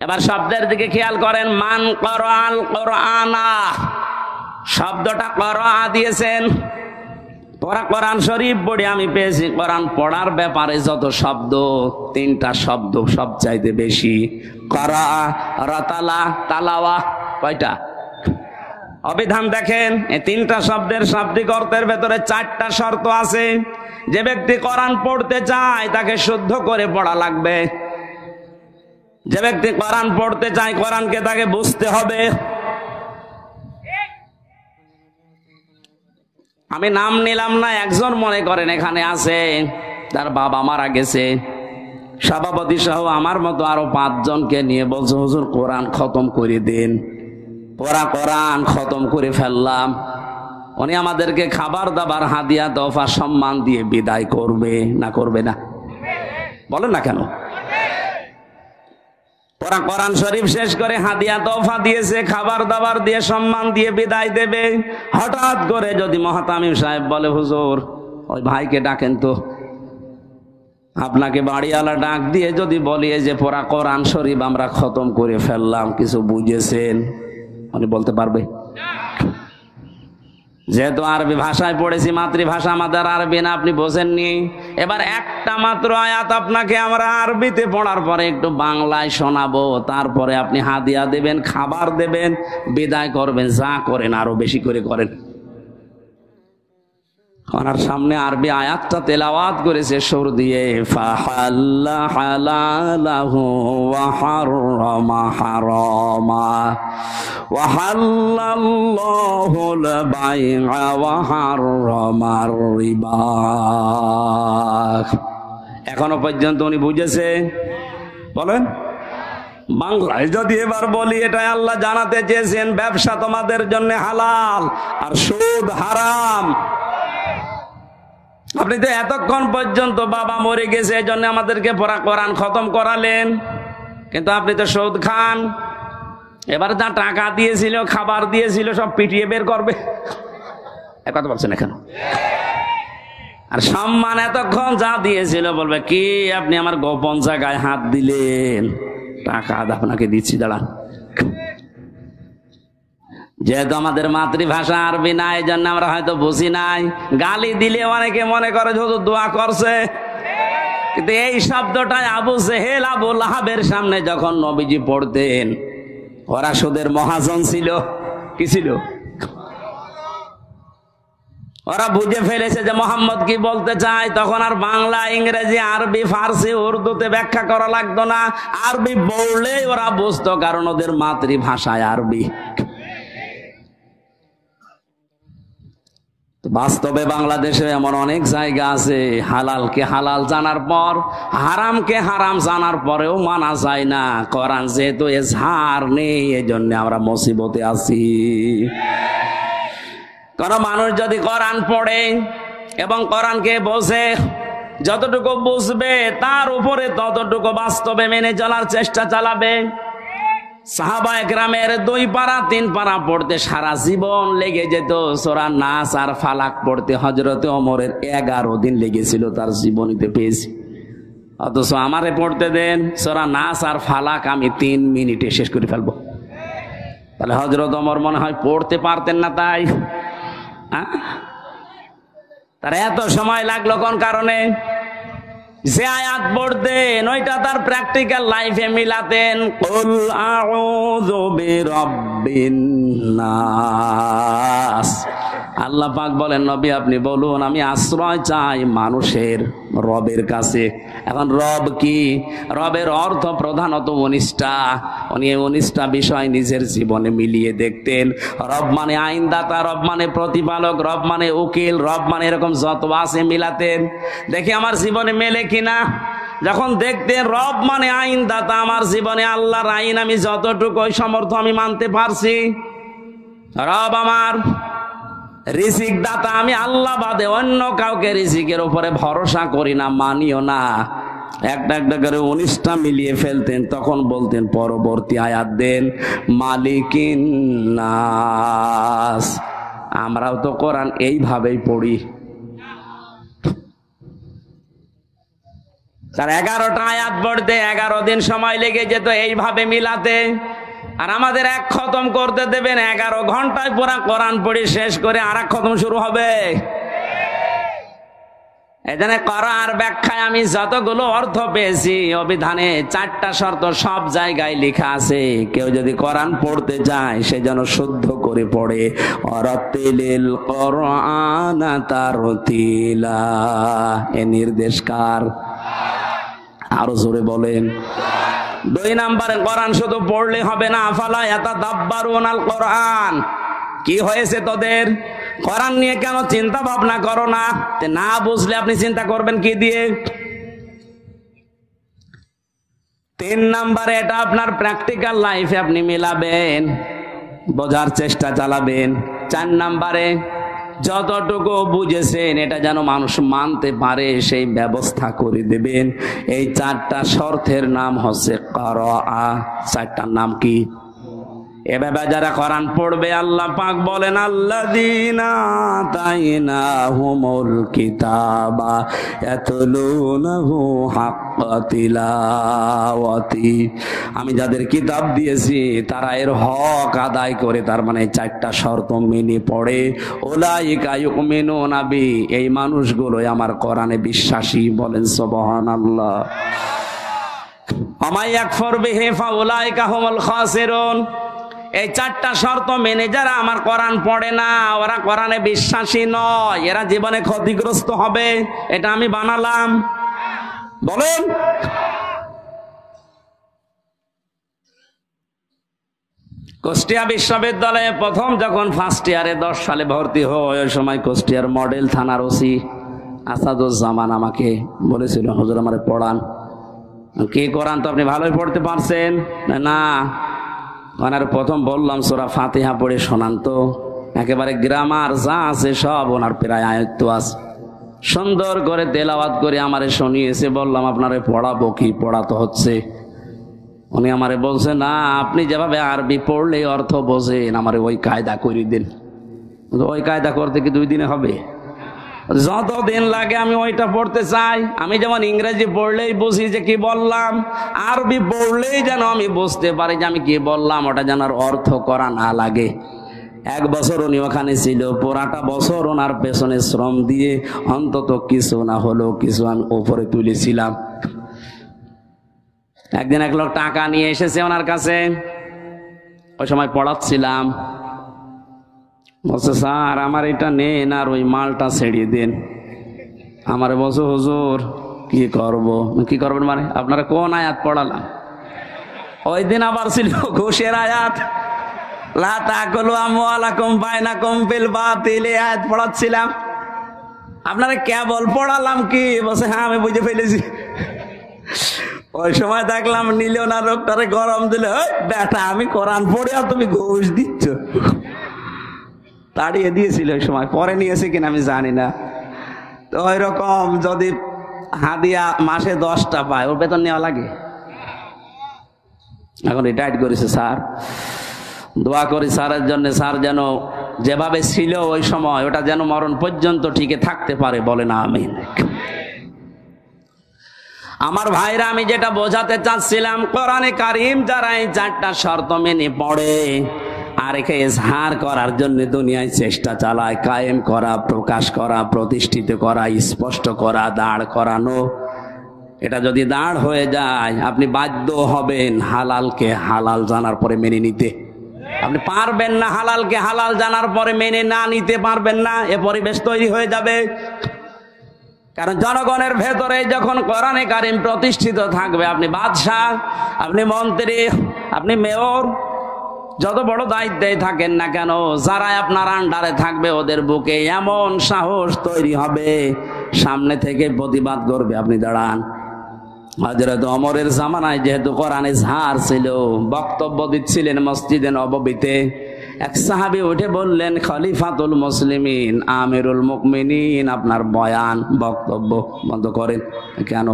এবার শব্দের দিকে খেয়াল করেন, মান ক্বারাআল কুরআনা, শব্দটা ক্বারা দিয়েছেন। কোরআন শরীফ পড়ে আমি পেয়েছি কোরআন পড়ার ব্যাপারে যত শব্দ, 3টা শব্দ সবচাইতে বেশি। ক্বারা, রাতালা, তালাওয়া, কয়টা? অভিধান দেখেন, এই 3টা শব্দের শাব্দিক অর্থের ভেতরে 4টা শর্ত আছে। যে ব্যক্তি কোরআন পড়তে চায় তাকে শুদ্ধ করে পড়া লাগবে। যে ব্যক্তি কোরআন পড়তে চায়, কোরআনকে তাকে বুঝতে হবে। আমি নাম নিলাম না, একজন মনে করেন এখানে আছে, তার বাবা মারা গেছে, সভাপতি সহ আমার মতো আরো 5 জনকে নিয়ে বলছে হুজুর কোরআন খতম করে দেন। পড়া কোরআন খতম করে ফেললাম, উনি আমাদেরকে খাবার দাবার হাদিয়া তোফা সম্মান দিয়ে বিদায় করবে না করবে না? বলেন না কেন? পড়া কোরআন শরীফ শেষ করে হাদিয়া তোফা দিয়েছে, খাবার দাবার দিয়ে সম্মান দিয়ে বিদায় দেবে। হঠাৎ করে যদি মহতামিম সাহেব বলে, হুজুর ওই ভাইকে ডাকেন তো, আপনাকে বাড়িওয়ালা ডাক দিয়ে যদি বলি যে পড়া কোরআন শরীফ আমরা খতম করে ফেললাম, কিছু বুঝেছেন? উনি বলতে পারবে? যেহেতু আরবি ভাষায় পড়েছি, মাতৃভাষা আমাদের আরবি না, আপনি বোঝেননি। এবার একটা মাত্র আয়াত আপনাকে আমরা আরবিতে পড়ার পরে একটু বাংলায় শোনাবো, তারপরে আপনি হাদিয়া দেবেন, খাবার দেবেন, বিদায় করবেন। যা করেন আরো বেশি করে করেন। ওনার সামনে আরবি আয়াতটা তেলাওয়াত করেছে সুর দিয়ে, ফাহাল্লা হালালাহু ওয়া হাররামা হারামা ওয়া হাল্লাল্লাহুল বাই'a ওয়া হাররামার রিবা। এখনো পর্যন্ত উনি বুঝেছে? বলেন। বাংলায় যদি এবার বলি, এটাই আল্লাহ জানাতে চেয়েছেন, ব্যবসা তোমাদের জন্য হালাল আর সুদ হারাম। আপনি তো এতক্ষণ পর্যন্ত বাবা মরে গেছে এই জন্য আমাদেরকে পড়া কোরআন খতম করালেন, কিন্তু আপনি তো সুদ খান। এবার যা টাকা দিয়েছিল, খাবার দিয়েছিল, সব পিটিয়ে বের করবে। কথা বলছেন এখানে। আর সম্মান এতক্ষণ যা দিয়েছিল বলবে কি আপনি আমার গোপন জায়গায় হাত দিলেন, টাকা আপনাকে দিচ্ছি, দাঁড়ান। যেহেতু আমাদের মাতৃভাষা আরবি না, এই জন্য আমরা হয়তো বুঝি নাই। গালি দিলে অনেকে মনে করে শুধু দোয়া করছে, কিন্তু এই শব্দটাই আবু জেহেল আবু লাহাবের সামনে যখন নবীজি পড়তেন, ওরা সুদের মহাজন ছিল। কি ছিল? ওরা বুঝে ফেলেছে যে মোহাম্মদ কি বলতে চায়। তখন আর বাংলা, ইংরেজি, আরবি, ফার্সি, উর্দুতে ব্যাখ্যা করা লাগতো না। আরবি বললেই ওরা বুঝতো, কারণ ওদের মাতৃভাষায় আরবি। বাস্তবে বাংলাদেশে এমন অনেক জায়গা আছে, হালালকে হালাল জানার পর, হারামকে হারাম জানার পরেও মানা যায় না। কোরআন যেহেতু এজহার নেই, এজন্য আমরা মুসিবতে আছি। কোন মানুষ যদি কোরআন পড়ে এবং কোরআনকে বোঝে, যতটুকু বুঝবে তার উপরে ততটুকু বাস্তবে মেনে চলার চেষ্টা চালাবে। সাহাবা একরামের 2 পারা 3 পারা পড়তে সারা জীবন লেগে যেত। সূরা নাস আর ফালাক পড়তে হযরতে ওমরের 11 দিন লেগেছিল, তার জীবনীতে পেয়েছি। অথচ আমারে পড়তে দেন সূরা নাস আর ফালাক, আমি 3 মিনিটে শেষ করে ফেলবো। তাহলে হযরত ওমর মনে হয় পড়তে পারতেন না, তাই তার এত সময় লাগলো কোন কারণে? যে আয়াত পড়তেন ওইটা তার প্র্যাকটিক্যাল লাইফে মিলাতেন। কুল আউযু বিরাব্বিন নাস। আল্লাহ পাক বলেন, নবী আপনি বলুন আমি আশ্রয় চাই মানুষের রবের কাছে। এখন রব কি? রবের অর্থ প্রধানত 19টা। উনি 19টা বিষয় নিজের জীবনে মিলিয়ে দেখতেন। রব মানে আইনদাতা, রব মানে প্রতিপালক, রব মানে উকিল, রব মানে এরকম যত আছে মিলাতেন, দেখি আমার জীবনে মেলে কিনা। যখন দেখতেন রব মানে আইনদাতা, আমার জীবনে আল্লাহর আইন আমি যতটুকু ওই সমর্থ আমি মানতে পারছি। রব আমার রিজিক দাতা, আমি আল্লাহ বাদে অন্য কাউকে রিজিকের উপরে ভরসা করি না, মানিও না। একটা একটা করে 19টা মিলিয়ে ফেলতেন। তখন বলতেন পরবর্তী আয়াত দেন, মালিকিন নাস। আমরাও তো কোরআন এইভাবেই পড়ি। তার 11টা আয়াত পড়তে 11 দিন সময় লেগে যেত এইভাবে মিলাতে। আর আমাদের এক খতম করতে দেবেন, 11 ঘন্টায় পুরা কোরআন পড়ে শেষ করে আর এক খতম শুরু হবে। এখানে কোরআন ব্যাখ্যায় আমি যতগুলো অর্থ পেয়েছি, অভিধানে 4টা শর্ত সব জায়গায় লেখা আছে। কেউ যদি কোরআন পড়তে যায় সে যেন শুদ্ধ করে পড়ে। অরাতিলিল কোরআন তারতিলা, এ নির্দেশ কার? আরো জোরে বলেন। 2 নম্বরে কোরআন শুধু পড়লে হবে না, আফালা ইয়াতাদাব্বারুনাল কোরআন। কি হয়েছে তোদের? কোরআন নিয়ে কেন চিন্তা ভাবনা করো না? না বুঝলে আপনি চিন্তা করবেন কি দিয়ে? 3 নম্বরে এটা আপনার প্র্যাকটিক্যাল লাইফে আপনি মেলাবেন। বোঝার চেষ্টা চালাবেন। 4 নম্বরে যতটুকু বুঝেছেন এটা যেন মানুষ মানতে পারে সেই ব্যবস্থা করে দেবেন। এই 4টা শর্তের নাম হচ্ছে কিরাআহ। 4টার নাম কি? এভাবে যারা কোরআন পড়বে আল্লাহ পাক বলেন আল্লাযীনা আতাইনাহুমুল কিতাবা ইয়াতলুনাহু হাক্কা তিলাওয়াতি। আমি যাদের কিতাব দিয়েছি তারা এর হক আদায় করে, তার মানে 4টা শর্ত মেনে পড়ে। উলাইকা ইউমিনুনা বি, এই মানুষগুলোই আমার কোরআনে বিশ্বাসী। বলেন সুবহানাল্লাহ। ওয়া ইয়াকফুর বিহি ফাউলাইকা হুমুল খাসিরুন। এই 4টা শর্ত মেনে যারা আমার কোরআন পড়ে না, ওরা কোরআনে বিশ্বাসী নয়, এরা জীবনে ক্ষতিগ্রস্ত হবে। এটা আমি বানালাম? বলেন। কুষ্টিয়া বিশ্ববিদ্যালয়ে প্রথম যখন ফার্স্ট ইয়ারে 10 সালে ভর্তি হয়, ওই সময় কুষ্টিয়ার মডেল থানার ওসি আসাদুজ্জামান আমাকে বলেছিল, হুজুর আমারে পড়ান। কি কোরআন তো আপনি ভালোই পড়তে পারছেন না? ওনার প্রথম বললাম সূরা ফাতিহা পড়ে শোনান তো, একেবারে গ্রামার যা আছে সব ওনার প্রায় আয়ত্ত আছে। সুন্দর করে তেলাওয়াত করে আমারে শুনিয়েছে। বললাম আপনারে পড়াবো কি? পড়াতে হচ্ছে। উনি আমারে বলছে না, আপনি যেভাবে আরবি পড়লে অর্থ বোঝেন, আমারে ওই কায়দা করে দিন। ওই কায়দা করতে কি 2 দিনে হবে? যতদিন লাগে আমি ওইটা পড়তে চাই। আমি যেমন ইংরেজি পড়লেই বুঝি যে কি বললাম, আরবি পড়লেই যেন আমি বুঝতে পারি যে আমি কি বললাম, ওটা যেন আর অর্থ করা না লাগে। 1 বছর উনি ওখানে ছিল, পুরাটা বছর ওনার পেছনে শ্রম দিয়ে অন্তত কিছু না হলেও কিছু আমি উপরে তুলেছিলাম। একদিন এক লোক টাকা নিয়ে এসেছে ওনার কাছে, ওই সময় পড়াচ্ছিলাম। বলছে স্যার আমার এটা নেন আর ওই মালটা ছেড়িয়ে দেন। আমার বলছে হুজুর কি করব? কি করবেন মানে? আপনারা কোন আয়াত পড়ালাম? ওই দিন আবার ছিল ঘুষের আয়াত, লা তাকুলু আমওয়ালাকুম বাইনাকুম বিল বাতিল, আয়াত পড়াচ্ছিলাম। আপনারা কেবল পড়ালাম কি? বলছে হ্যাঁ আমি বুঝে ফেলেছি। ওই সময় দেখলাম নিল না, লোকটারে গরম দিলে, বেটা আমি কোরআন পড়ে আর তুমি ঘুষ দিচ্ছ। তাড়িয়ে দিয়েছিল ওই সময়, পরে নিয়েছে কিনা আমি জানি না। তো ওই রকম যদি হাদিয়া মাসে 10টা পায়, ওর বেতন নেওয়া লাগে। এখন রিটায়ার্ড করেছে স্যার, দোয়া করি স্যারের জন্য, স্যার যেন যেভাবে ছিল ওই সময় ওটা যেন মরণ পর্যন্ত টিকে থাকতে পারে। বলে না আমিন। আমার ভাইরা, আমি যেটা বোঝাতে চাচ্ছিলাম, কোরআনে কারীম যারা এই 4টা শর্ত মেনে পড়ে আর একে ইজহার করার জন্য দুনিয়ায় চেষ্টা চালায়, কায়েম করা, প্রকাশ করা, প্রতিষ্ঠিত করা, স্পষ্ট করা, দাঁড় করানো, এটা যদি দাঁড় হয়ে যায় আপনি বাধ্য হবেন হালালকে হালাল জানার পরে মেনে নিতে। আপনি পারবেন না হালালকে হালাল জানার পরে মেনে না নিতে পারবেন না, এ পরিবেশ তৈরি হয়ে যাবে। কারণ জনগণের ভেতরে যখন কোরআনে কারীম প্রতিষ্ঠিত থাকবে, আপনি বাদশাহ, আপনি মন্ত্রী, আপনি মেয়র, যত বড় দায়িত্বে থাকেন না কেন, যারা আপনার আন্ডারে থাকবে ওদের বুকে এমন সাহস তৈরি হবে, সামনে থেকে প্রতিবাদ করবে। আপনি দাঁড়ান। হযরত ওমরের জামানায় যেহেতু কোরআনে ঝাড় ছিল, বক্তব্য দিচ্ছিলেন মসজিদে নববীতে, এক সাহাবী উঠে বললেন, খলিফাতুল মুসলিমিন, আমিরুল মুমিনিন, আপনার বয়ান বক্তব্য বন্ধ করেন। কেন?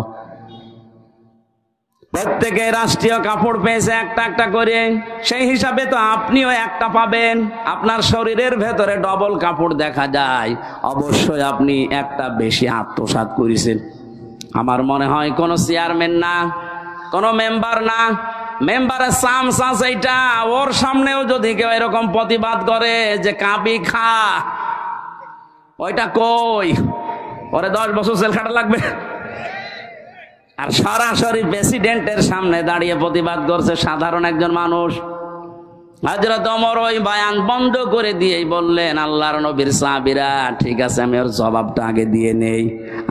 প্রত্যেকে রাষ্ট্রীয় কাপড় পেয়েছে একটা একটা করে, সেই হিসাবে তো আপনিও একটা পাবেন। আপনার শরীরের ভেতরে ডবল কাপড় দেখা যায়, অবশ্যই আপনি একটা বেশি আত্মসাৎ করেছেন। আমার মনে হয় কোন চেয়ারম্যান না, কোন মেম্বার না, মেম্বারের চামচাস এইটা, ওর সামনেও যদি কেউ এরকম প্রতিবাদ করে যে কাবি খা, ওইটা কই, ওরে 10 বছর জেল খাটা লাগবে। আর সরাসরি প্রেসিডেন্টের সামনে দাঁড়িয়ে প্রতিবাদ করছে সাধারণ একজন মানুষ। হযরত ওমর ওই বয়ান বন্ধ করে দিয়েই বললেন, আল্লাহর নবীর সাহাবীরা, ঠিক আছে আমি ওর জবাবটা আগে দিয়ে নেই,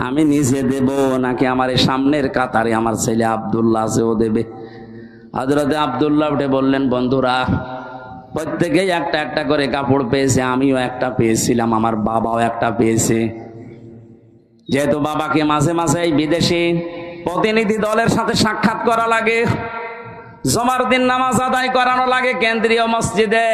আমি নিজে দেব নাকি আমার এই সামনের কাতারে আমার ছেলে আব্দুল্লাহ আছে ও দেবে? হযরত আব্দুল্লাহ উঠে বললেন, বন্ধুরা প্রত্যেকেই একটা একটা করে কাপড় পেয়েছে, আমিও একটা পেয়েছিলাম, আমার বাবাও একটা পেয়েছে। যেহেতু বাবাকে মাঝে মাঝে এই বিদেশি প্রতিনিধি দলের সাথে সাক্ষাৎ করা লাগে, জুমার দিন নামাজ আদায় করানো লাগে কেন্দ্রীয় মসজিদে,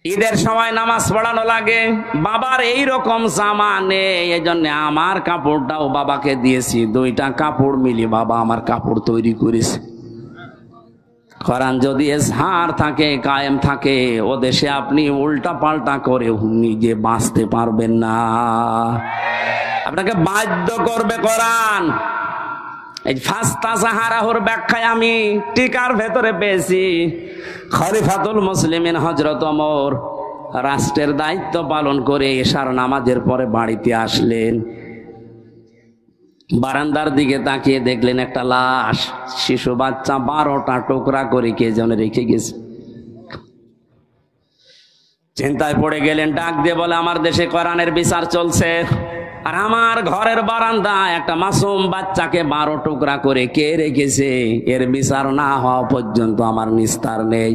ঈদের সময় নামাজ পড়ানো লাগে, বাবার এই রকম জামা নেই, এই জন্য আমার কাপড়টাও বাবাকে দিয়েছি, দুইটা কাপড় মিলিয়ে বাবা আমার কাপড় তৈরি করেছে। কোরআন যদি এজহার থাকে, কায়েম থাকে, ও দেশে আপনি উল্টা পাল্টা করে নিজে বাঁচতে পারবেন না, আপনাকে বাধ্য করবে কোরআন। এই ফাস্তা সাহারাহুর ব্যাখ্যায় আমি টিকার ভেতরে পেয়েছি, খলিফাতুল মুসলিমিন হযরত ওমর রাষ্ট্রের দায়িত্ব পালন করে এশার নামাজের পরে বাড়িতে আসলেন, বারান্দার দিকে তাকিয়ে দেখলেন একটা লাশ, শিশু বাচ্চা 12টা টুকরা করে কে যেন রেখে গেছে। চিন্তায় পড়ে গেলেন, ডাক দিয়ে বলে, আমার দেশে কোরআনের বিচার চলছে, আর আমার ঘরের বারান্দা একটা মাসুম বাচ্চাকে 12 টুকরা করে কে রেখেছে, এর বিচার না হওয়া পর্যন্ত আমার নিস্তার নেই।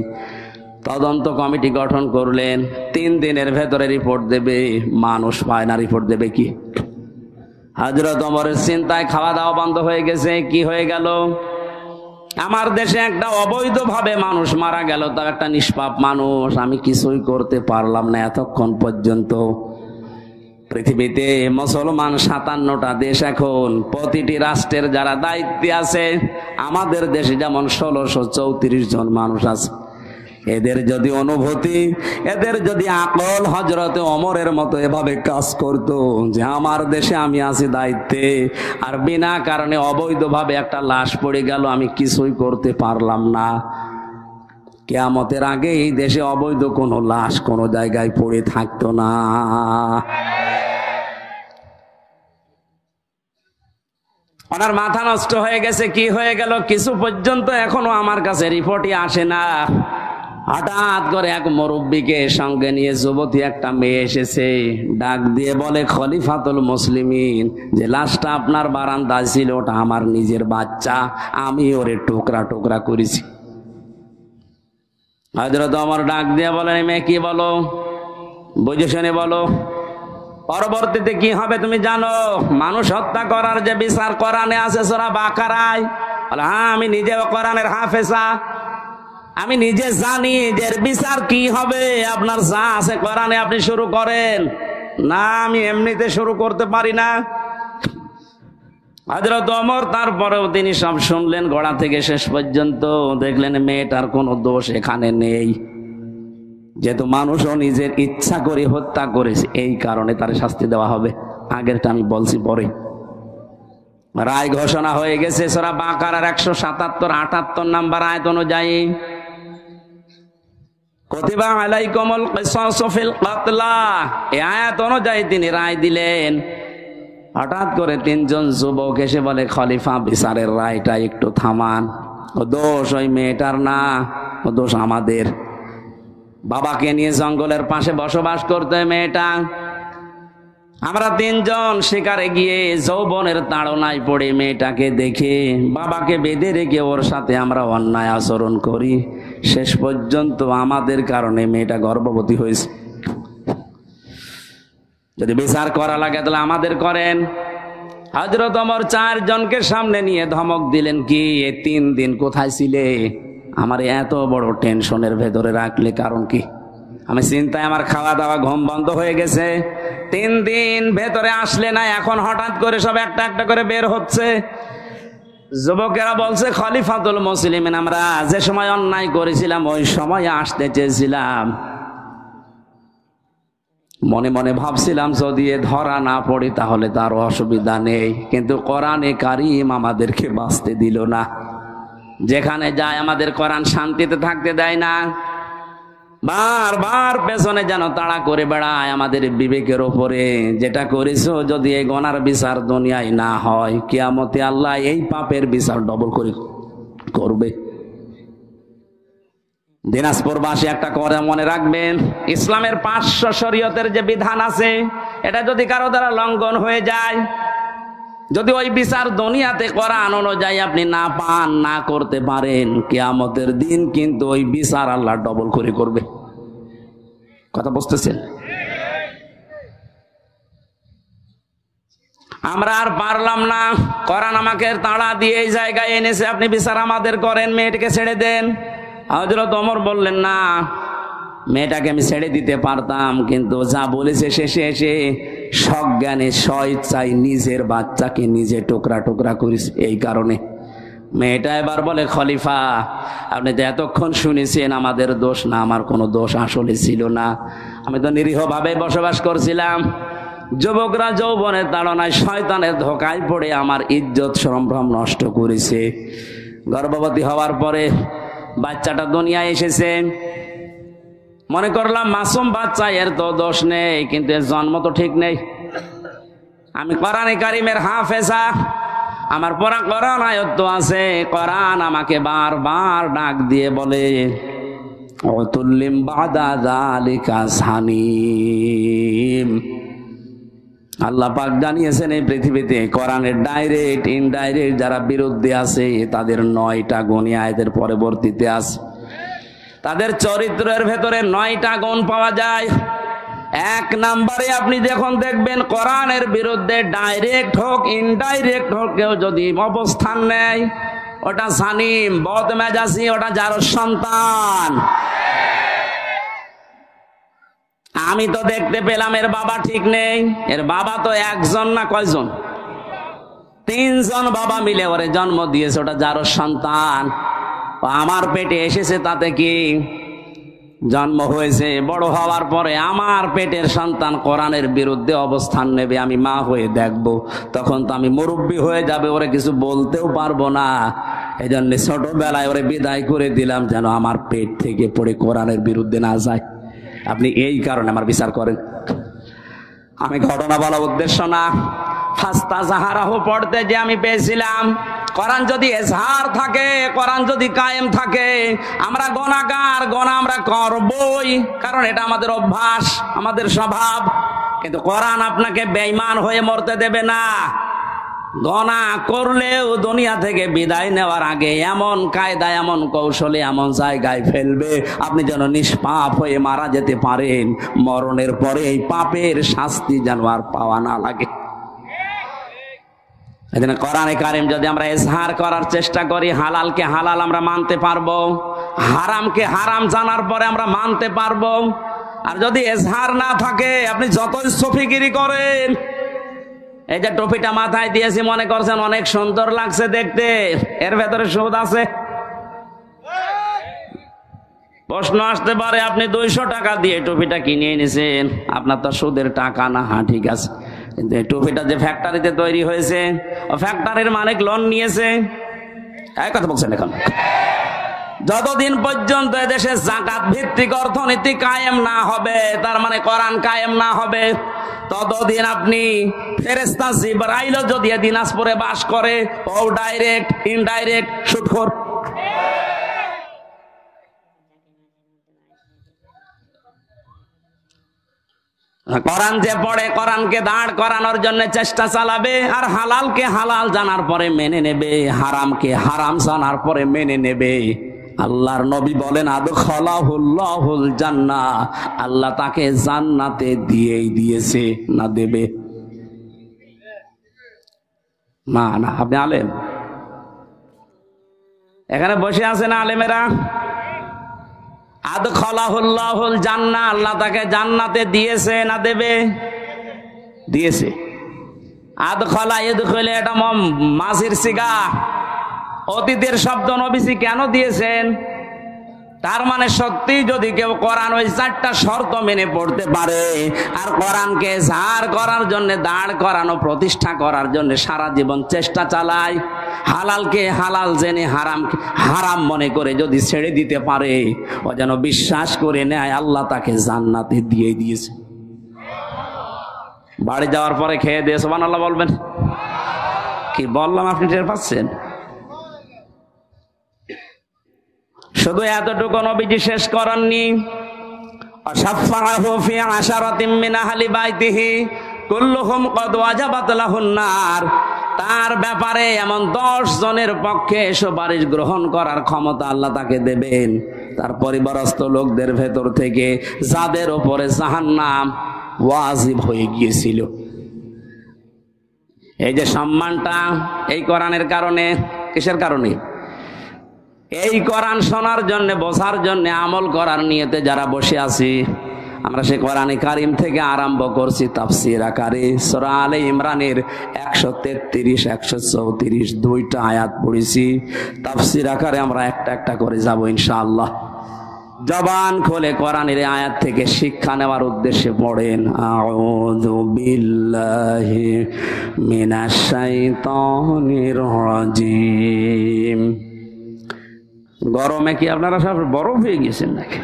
তদন্ত কমিটি গঠন করলেন, 3 দিনের ভেতরে রিপোর্ট দেবে। মানুষ পায় না, রিপোর্ট দেবে কি? হযরত ওমরের চিন্তায় খাওয়া দাওয়া বন্ধ হয়ে গেছে। কি হয়ে গেল? আমার দেশে একটা অবৈধভাবে মানুষ মারা গেল, তার একটা নিষ্পাপ মানুষ, আমি কিছুই করতে পারলাম না এতক্ষণ পর্যন্ত। পৃথিবীতে মুসলমান 57টা দেশ, এখন প্রতিটি রাষ্ট্রের যারা দায়িত্বে আছে, আমাদের দেশে যেমন 1634 জন মানুষ আছে, এদের যদি অনুভূতি, এদের যদি আকল হযরতে ওমরের মতো এভাবে কাজ করতো যে আমার দেশে আমি আছি দায়িত্বে, আর বিনা কারণে অবৈধভাবে একটা লাশ পড়ে গেল, আমি কিছুই করতে পারলাম না, কিয়ামতের আগে এই দেশে অবৈধ কোনো লাশ কোনো জায়গায় পড়ে থাকতো না। ওনার মাথা নষ্ট হয়ে গেছে। কি হয়ে গেল? কিছু পর্যন্ত এখনো আমার কাছে রিপোর্টই আসে না। হঠাৎ করে এক মুরব্বীকে সঙ্গে নিয়ে যুবতী একটা মেয়ে এসেছে, ডাক দিয়ে বলে, খলিফাতুল মুসলিমিন, যে লাশটা আপনার বারান্দায় ছিল ওটা আমার নিজের বাচ্চা, আমি ওরে টুকরা টুকরা করেছি। হযরত ওমর ডাক দিয়ে বলেন, মেয়ে কি বলো, বুঝে শুনে বলো, পরবর্তীতে কি হবে তুমি জানো? মানুষ হত্যা করার যে বিচার কোরআনে আছে সূরা বাকারায়। বলে, হ্যাঁ আমি নিজেও কোরআনের হাফেজা, আমি নিজে জানি যে এর বিচার কি হবে। আপনার যা আছে কোরআনে আপনি শুরু করেন না, আমি এমনিতে শুরু করতে পারি না। হযরত ওমর তারপরেও তিনি সব শুনলেন গোড়া থেকে শেষ পর্যন্ত, দেখলেন মেয়েটার কোনো দোষ এখানে নেই, যেহেতু মানুষও নিজের ইচ্ছা করে হত্যা করেছে, এই কারণে তার শাস্তি দেওয়া হবে। আগেরটা আমি বলছি পরে। রায় ঘোষণা হয়ে গেছে সূরা বাকারার 177-78 নাম্বার আয়াত অনুযায়ী, কুতিবা আলাইকুমুল কিসাসু ফিল কাতলা, এই আয়াত অনুযায়ী তিনি রায় দিলেন। হঠাৎ করে 3 জন যুবক এসে বলে, খলিফা বিচারের রায়টা একটু থামান, ও দোষ ওই মেয়েটার না, ও দোষ আমাদের। বাবাকে নিয়ে জঙ্গলের পাশে বসবাস করতে মেয়েটা, আমরা 3 জন শিকারে গিয়ে যৌবনের তাড়নায় পড়ে মেয়েটাকে দেখে বাবাকে বেঁধে রেখে ওর সাথে আমরা অন্যায় আচরণ করি, শেষ পর্যন্ত আমাদের কারণে মেয়েটা গর্ভবতী হয়েছে। যদি বিচার করা লাগে তাহলে আমাদের করেন। হযরত ওমর 4 জনকে সামনে নিয়ে ধমক দিলেন, কি 3 দিন কোথায় ছিলে? আমার এত বড় টেনশনের ভেতরে রাখলে কারণ কি? আমি চিন্তায় আমার খাওয়া দাওয়া ঘুম বন্ধ হয়ে গেছে। 3 দিন ভেতরে আসলে না, এখন হঠাৎ করে সব একটা একটা করে বের হচ্ছে। যুবকেরা বলছে, খলিফাতুল মুসলিমিন, আমরা যে সময় অন্যায় করেছিলাম ওই সময় আসতে চেয়েছিলাম, মনে মনে ভাবছিলাম যদি ধরা না পড়ি তাহলে তার অসুবিধা নেই, কিন্তু কোরআনে কারীম আমাদেরকে বাঁচতে দিল না। যেখানে যায় আমাদের কোরআন শান্তিতে থাকতে দেয় না, বারবার পেছনে যেন তাড়া করে বেড়ায় আমাদের বিবেকের ওপরে। যেটা করেছো যদি এই গুনার বিচার দুনিয়ায় না হয়, কিয়ামতে আল্লাহ এই পাপের বিচার ডবল করে করবে। দিনাজপুরবাসী একটা করে মনে রাখবেন, ইসলামের 500 শরীয়তের যে বিধান আছে, এটা যদি কারো দ্বারা লঙ্ঘন হয়ে যায়, যদি ওই বিচার দুনিয়াতে কোরআন অনুযায়ী আপনি না পান, না করতে পারেন, কিয়ামতের দিন কিন্তু ওই বিচার আল্লাহ ডবল করে করবে। কথা বুঝতেছেন? আমরা আর পারলাম না, কোরআন আমাকে তাড়া দিয়ে এই জায়গায় এনেছে, আপনি বিচার আমাদের করেন, মেয়েটিকে ছেড়ে দেন। হযরত ওমর বললেন, না, মেয়েটাকে আমি ছেড়ে দিতে পারতাম, কিন্তু যা বলেছে শেষে এসে সজ্ঞানে স্বেচ্ছায় নিজের বাচ্চাকে নিজে টুকরা টুকরা করিস। এই কারণে মেয়েটা এবার বলে, খলিফা আপনি তো এতক্ষণ শুনেছেন আমাদের দোষ না, আমার কোনো দোষ আসলে ছিল না, আমি তো নিরীহভাবে বসবাস করছিলাম। যুবকরা যৌবনের তাড়নায় শয়তানের ধোকায় পড়ে আমার ইজ্জত সম্ভ্রম নষ্ট করেছে। গর্ভবতী হওয়ার পরে বাচ্চাটা দুনিয়ায় এসেছে, মনে করলাম মাসুম বাচ্চা, এর তো দোষ নেই, কিন্তু এর জন্ম তো ঠিক নেই। আমি কোরআনে কারিমের হাফেজা, আমার পড়া কোরআন আয়াত আছে, কোরআন আমাকে বারবার ডাক দিয়ে বলে অতুল্লিম বাদা যালিকা সানিম। আল্লাহ পাক জানিয়েছেন এই পৃথিবীতে কোরআনের ডাইরেক্ট ইনডাইরেক্ট যারা বিরুদ্ধে আছে তাদের 9টা গুণ আয়াতের পরবর্তীতে আছে। তাদের চরিত্রের ভেতরে 9টা গুণ পাওয়া যায়। 1 নম্বরে আপনি যখন দেখবেন কোরআনের বিরুদ্ধে ডাইরেক্ট হোক ইনডাইরেক্ট হোক কেউ যদি অবস্থান নেয়, ওটা সানিম, বদমেজাজি, ওটা যার সন্তান। আমি তো দেখতে পেলাম এর বাবা ঠিক নেই, এর বাবা তো একজন না কয়জন, 3 জন বাবা মিলে ওরে জন্ম দিয়েছে, ওটা যার সন্তান। আমার পেটে এসেছে তাতে কি, জন্ম হয়েছে, বড় হওয়ার পরে আমার পেটের সন্তান কোরআনের বিরুদ্ধে অবস্থান নেবে, আমি মা হয়ে দেখব, তখন তো আমি মুরব্বী হয়ে যাবে, ওরে কিছু বলতেও পারবো না। এই জন্য ছোটবেলায় ওরে বিদায় করে দিলাম যেন আমার পেট থেকে পড়ে কোরআনের বিরুদ্ধে না যায়। আপনি এই কারণে আমার বিচার করেন। আমি ঘটনা বলা উদ্দেশ্য না। ফাস্তা জাহারাহু পড়তে যে আমি পেয়েছিলাম, কোরআন যদি এজহার থাকে, কোরআন যদি কায়েম থাকে, আমরা গুনাহগার, গুনাহ আমরা করবই, কারণ এটা আমাদের অভ্যাস, আমাদের স্বভাব। কিন্তু কোরআন আপনাকে বেঈমান হয়ে মরতে দেবে না। গুনাহ করলেও দুনিয়া থেকে বিদায় নেওয়ার আগে এমন কায়দা, এমন কৌশলে, এমন জায়গায় ফেলবে আপনি যেন নিষ্পাপ হয়ে মারা যেতে পারেন, মরণের পরে এই পাপের শাস্তি যেন আর পাওয়া না লাগে। এজন্য কোরআনে কারিম যদি আমরা ইজহার করার চেষ্টা করি, হালালকে হালাল আমরা মানতে পারবো, হারামকে হারাম জানার পরে আমরা মানতে পারবো। আর যদি ইজহার না থাকে, আপনি যতই সফিগিরি করেন, এই যে টুপিটা মাথায় দিয়েছি মনে করছেন অনেক সুন্দর লাগছে দেখতে, এর ভেতরে সুদ আছে। প্রশ্ন আসতে পারে, আপনি 200 টাকা দিয়ে টুপিটা কিনে এনেছেন, আপনার তো সুদের টাকা না। হ্যাঁ ঠিক আছে, কিন্তু এই টুপিটা যে ফ্যাক্টরিতে তৈরি হয়েছে, ও ফ্যাক্টরির মালিক লোন নিয়েছে। এই কথা বলছেন এখন। যতদিন পর্যন্ত এদেশে যাকাত ভিত্তিক অর্থনীতি কায়েম না হবে, তার মানে কোরআন কায়েম না হবে, ততদিন আপনি ফেরেশতা জিবরাইলও যদি দিনাজপুরে বাস করে, ও ডাইরেক্ট ইনডাইরেক্ট সুদখোর। কোরআন যে পড়ে, কোরআনকে দাঁড় করানোর জন্য চেষ্টা চালাবে, আর হালালকে হালাল জানার পরে মেনে নেবে, হারামকে হারাম জানার পরে মেনে নেবে। আল্লাহর নবী বলেন, আদখালাহুল্লাহুল জান্নাহ, আল্লাহ তাকে জান্নাতে দিয়েই দিয়েছে, না দেবে না। না আপনি আলেম, এখানে বসে আছেন আলেমেরা, আদখালাহুল্লাহুল জান্নাহ, আল্লাহ তাকে জান্নাতে দিয়েছে না দেবে, দিয়েছে। আদখালা ইদখালা এটা মাঝির সিগা, অতীতের শব্দ। নবীজি কেন দিয়েছেন? তার মানে সত্যি যদি কেউ কোরআন ওই 4টা শর্ত মেনে পড়তে পারে, আর কোরআনকে জাহার করার জন্য, দাঁড় করানো, প্রতিষ্ঠা করার জন্য সারা জীবন চেষ্টা চালায়, হালালকে হালাল জেনে হারামকে হারাম মনে করে যদি ছেড়ে দিতে পারে, ও যেন বিশ্বাস করে নেয় আল্লাহ তাকে জান্নাতে দিয়ে দিয়েছে। বাড়ি যাওয়ার পরে খেয়ে দিয়ে সুবহানাল্লাহ বলবেন। কি বললাম আপনি টের পাচ্ছেন? শুধু এতটুকু নবীজি শেষ করেননি, আশাফাহু ফি আশারাতিন মিন আহলি বাইতিহি কুল্লুহুম ক্বাদ ওয়াজাবাত লাহুন নার, তার ব্যাপারে এমন 10 জনের পক্ষে সুপারিশ গ্রহণ করার ক্ষমতা আল্লাহ তাকে দেবেন, তার পরিবারস্থ লোকদের ভেতর থেকে যাদের উপরে জাহান্নাম ওয়াজিব হয়ে গিয়েছিল। এই যে সম্মানটা এই কোরআনের কারণে, কিসের কারণে? এই কোরআন শোনার জন্য, বোঝার জন্য, আমল করার নিয়তে যারা বসে আছি, আমরা সে কোরআনে কারিম থেকে আরম্ভ করছি তাফসীর আকারে সূরা আলে ইমরানের 133, 134 দুইটা আয়াত পড়েছি। তাফসীর আকারে আমরা একটা একটা করে যাব ইনশাআল্লাহ। জবান খুলে কোরআনের আয়াত থেকে শিক্ষা নেওয়ার উদ্দেশ্যে পড়েন, আউযু বিল্লাহি মিনাশ শাইতানির রাজিম। গরমে কি আপনারা সব বরফ হয়ে গেছেন নাকি?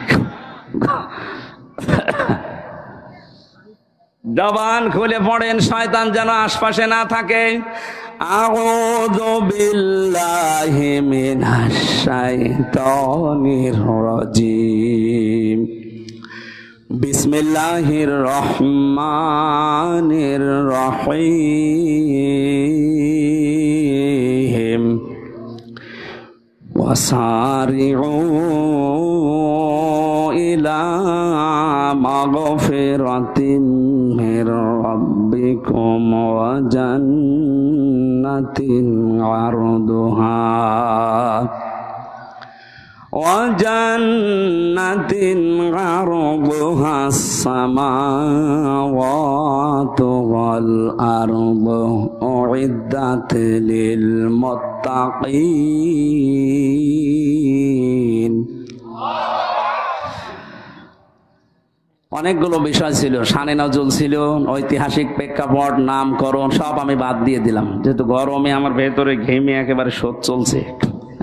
জবান খুলে পড়েন, শয়তান যেন আশপাশে না থাকে। আউযু বিল্লাহি মিনাশ শাইতানির রাজিম। বিসমিল্লাহির রহমানির রহিম। ওয়াসারিউ ইলা মাগফিরাতিম মির রাব্বিকুম ওয়া জান্নাতিন আরদুহা as-samawatu wal ardu u'iddat lil muttaqin। অনেকগুলো বিষয় ছিল, শানে নজুল ছিল, ঐতিহাসিক প্রেক্ষাপট, নামকরণ সব আমি বাদ দিয়ে দিলাম, যেহেতু গরমে আমার ভেতরে ঘেমে একেবারে শোধ চলছে,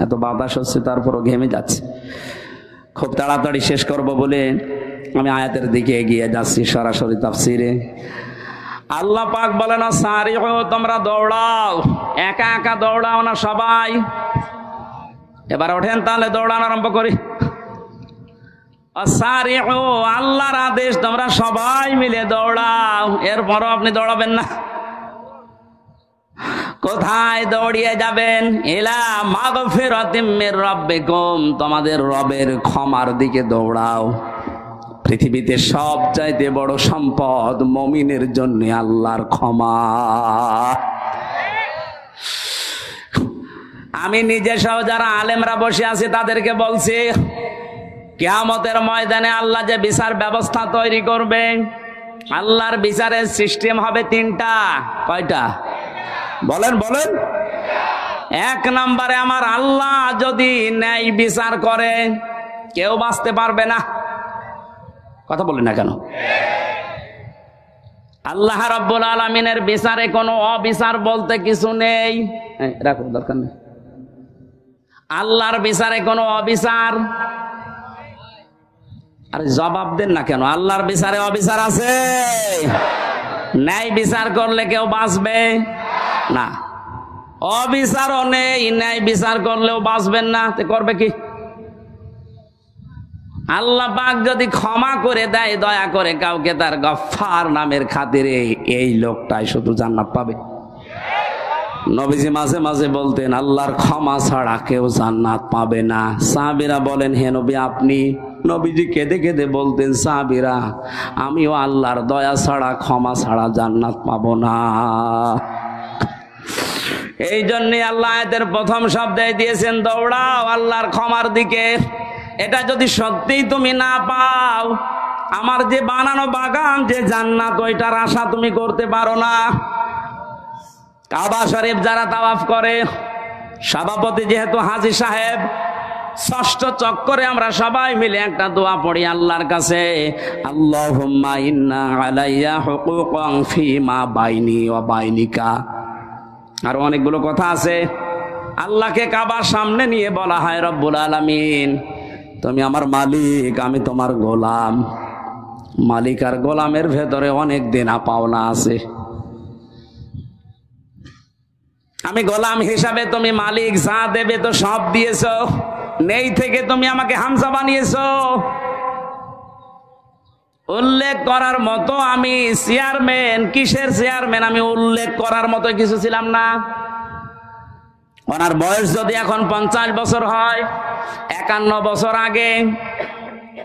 এত বাতাস হচ্ছে তারপরও ঘেমে যাচ্ছে। খুব তাড়াতাড়ি শেষ করব বলে আমি আয়াতের দিকে এগিয়ে যাচ্ছি সরাসরি তাফসিরে। আল্লাহ পাক বলেন, সারিউ, তোমরা দৌড়াও। একা একা দৌড়াও না, সবাই। এবার ওঠেন তাহলে দৌড়ানো আরম্ভ করি। সারিউ, আল্লাহর আদেশ, তোমরা সবাই মিলে দৌড়াও। এরপরও আপনি দৌড়াবেন না। কোথায় দৌড়িয়ে যাবেন? ইলা মাগফিরাতিম মির রাব্বিকুম, তোমাদের রবের ক্ষমার দিকে দৌড়াও। পৃথিবীতে সবচাইতে বড় সম্পদ মুমিনের জন্য আল্লাহর ক্ষমা। আমি নিজে সহ যারা আলেমরা বসে আছে তাদেরকে বলছি, কিয়ামতের ময়দানে আল্লাহ যে বিচার ব্যবস্থা তৈরি করবে, আল্লাহর বিচারের সিস্টেম হবে তিনটা। কয়টা? বলেন বলেন। এক নম্বরে, আমার আল্লাহ যদি ন্যায় বিচার করে কেউ বাঁচতে পারবে না। কথা বলেন না কেন? আল্লাহ রাব্বুল আলামিনের বিচারে কোনো অবিচার বলতে কিছু নেই। রাখো, দরকার নেই। আল্লাহর বিচারে কোনো অবিচার, আরে জবাব দেন না কেন? আল্লাহর বিচারে অবিচার আছে? ন্যায় বিচার করলে কেউ বাঁচবে না। অবিচারও নেই, ন্যায় বিচার করলেও বাঁচবেন না। তে করবে কি? আল্লাহ পাক যদি ক্ষমা করে দেয় দয়া করে কাউকে, তার গফফার নামের খাতিরে, এই লোকটাই শুধু জান্নাত পাবে। নবীজি মাঝে মাঝে বলতেন, আল্লাহর ক্ষমা ছাড়া কেউ জান্নাত পাবে না। সাহাবীরা বলেন, হে নবী আপনি? নবীজি কেঁদে কেঁদে বলতেন, সাহাবীরা আমিও আল্লাহর দয়া ছাড়া, ক্ষমা ছাড়া জান্নাত পাবো না। এই জন্যে আল্লাহ আয়াতের প্রথম শব্দে দিয়েছেন, দৌড়াও আল্লাহর ক্ষমার দিকে। এটা যদি সত্যিই তুমি না পাও, আমার যে বানানো বাগান, যে জান্নাত, ওইটার আশা তুমি করতে পারো না। কাবা শরীফ যারা তাওয়াফ করে, সভাপতি যেহেতু হাজী সাহেব, ষষ্ঠ চক্করে আমরা সবাই মিলে একটা দোয়া পড়ি আল্লাহর কাছে, আল্লাহুম্মা ইন্না আলাইয়া হুকুকান ফীমা বাইনি ওয়া বাইনিকা। আর অনেকগুলো কথা আছে। আল্লাহকে কাবার সামনে নিয়ে বলা হয়, রব্বুল আলামিন তুমি আমার মালিক, আমি তোমার গোলাম। মালিক আর গোলামের ভেতরে অনেক দেনা পাওনা আছে। আমি গোলাম হিসাবে, তুমি মালিক, যা দেবে তো সব দিয়েছো, নেই থেকে তুমি আমাকে হামজা বানিয়েছো। উল্লেখ করার মতো আমি চেয়ারম্যান, কিসের চেয়ারম্যান? আমি উল্লেখ করার মতো কিছু ছিলাম না। ওনার বয়স যদি এখন 50 বছর হয়, 51 বছর আগে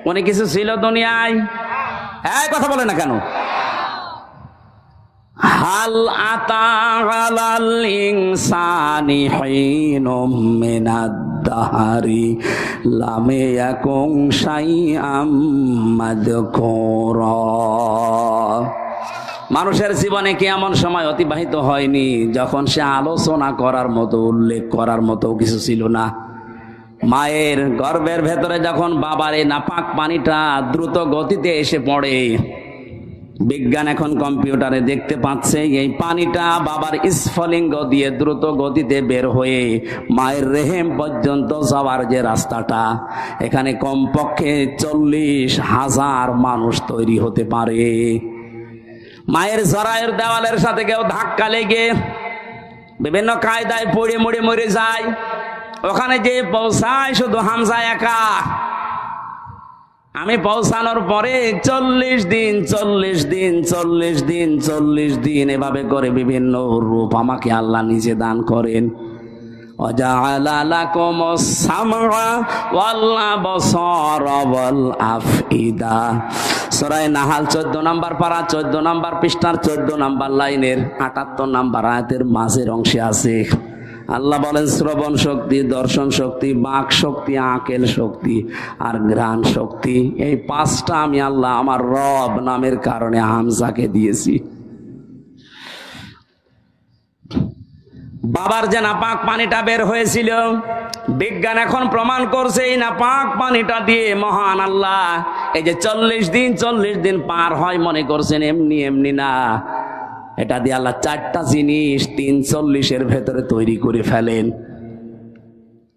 উনি কিছু ছিল দুনিয়ায়? কথা বলে না কেন? হাল আতা আলাল ইনসানি হিনুম মিনাদ দাহারি লাম ইয়াকুন শাইআম মাযকুরা। মানুষের জীবনে কি এমন সময় অতিবাহিত হয়নি যখন সে আলোচনা করার মতো, উল্লেখ করার মতো কিছু ছিল না? মায়ের গর্ভের ভেতরে যখন বাবার এই নাপাক পানিটা দ্রুত গতিতে এসে পড়ে, বিজ্ঞান এখন কম্পিউটারে দেখতে পাচ্ছে এই পানিটা বাবার স্ফলিঙ্গ দিয়ে দ্রুত গতিতে বের হয়ে মায়ের রেহেম পর্যন্ত যাওয়ার যে রাস্তাটা, এখানে কমপক্ষে 40,000 মানুষ তৈরি হতে পারে। মায়ের জরায়ুর দেওয়ালের সাথে কেউ ধাক্কা লেগে বিভিন্ন কায়দায় পড়ে মরে মরে যায়, ওখানে যে পৌঁছায় শুধু হামজা একা। আমি পৌঁছানোর পরে 40 দিন এভাবে করে বিভিন্ন রূপ আমাকে আল্লাহ নিজে দান করেন। ওয়াজআলা লাকুমুস সামআ ওয়াল আবসারা ওয়াল আফইদা। সূরা নাহাল 14 নম্বর পারা 14 নম্বর পৃষ্ঠার 14 নম্বর লাইনের 78 নম্বর আয়াতের মাঝের অংশে আছে আল্লাহ বলেন শ্রবণ শক্তি, দর্শন শক্তি, বাক শক্তি, আকেল শক্তি আর ঘ্রাণ শক্তি, এই 5টা আমি আল্লাহ আমার রব নামের কারণে হামজাকে দিয়েছি। বাবার যে নাপাক পানিটা বের হয়েছিল, বিজ্ঞান এখন প্রমাণ করছে এই নাপাক পানিটা দিয়ে মহান আল্লাহ এই যে 40 দিন পার হয় মনে করছেন এমনি এমনি না, এটা দিয়ে আল্লাহ 4টা জিনিস 340-এর ভেতরে তৈরি করে ফেলেন।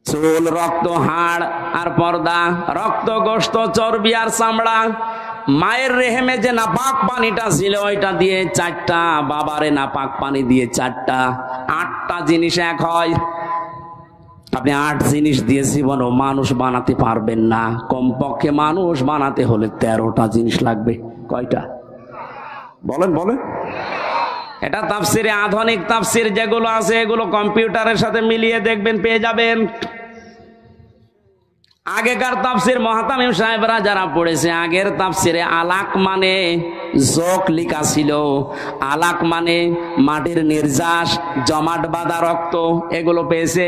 চুল, রক্ত, হাড় আর পর্দা, রক্ত, গোশত, চর্বি আর চামড়া। মায়ের রেহেমে যে নাপাক পানিটা ছিল ওইটা দিয়ে 4টা, বাবারে নাপাক পানি দিয়ে 4টা, 8টা জিনিস এক হয়। আপনি 8 জিনিস দিয়ে জীবনও মানুষ বানাতে পারবেন না, কমপক্ষে মানুষ বানাতে হলে 13টা জিনিস লাগবে। কয়টা বলেন বলেন? এটা তাফসিরে, আধুনিক তাফসির যেগুলো আছে এগুলো কম্পিউটারের সাথে মিলিয়ে দেখবেন, পেয়ে যাবেন। আগেকার তাফসির মুহতামিম সাহেবরা যারা পড়েছে, আগের তাফসিরে আলাক মানে যোগ লেখা ছিল। আলাক মানে মাটির নির্যাস, জমাট বাঁধা রক্ত, এগুলো পেয়েছে।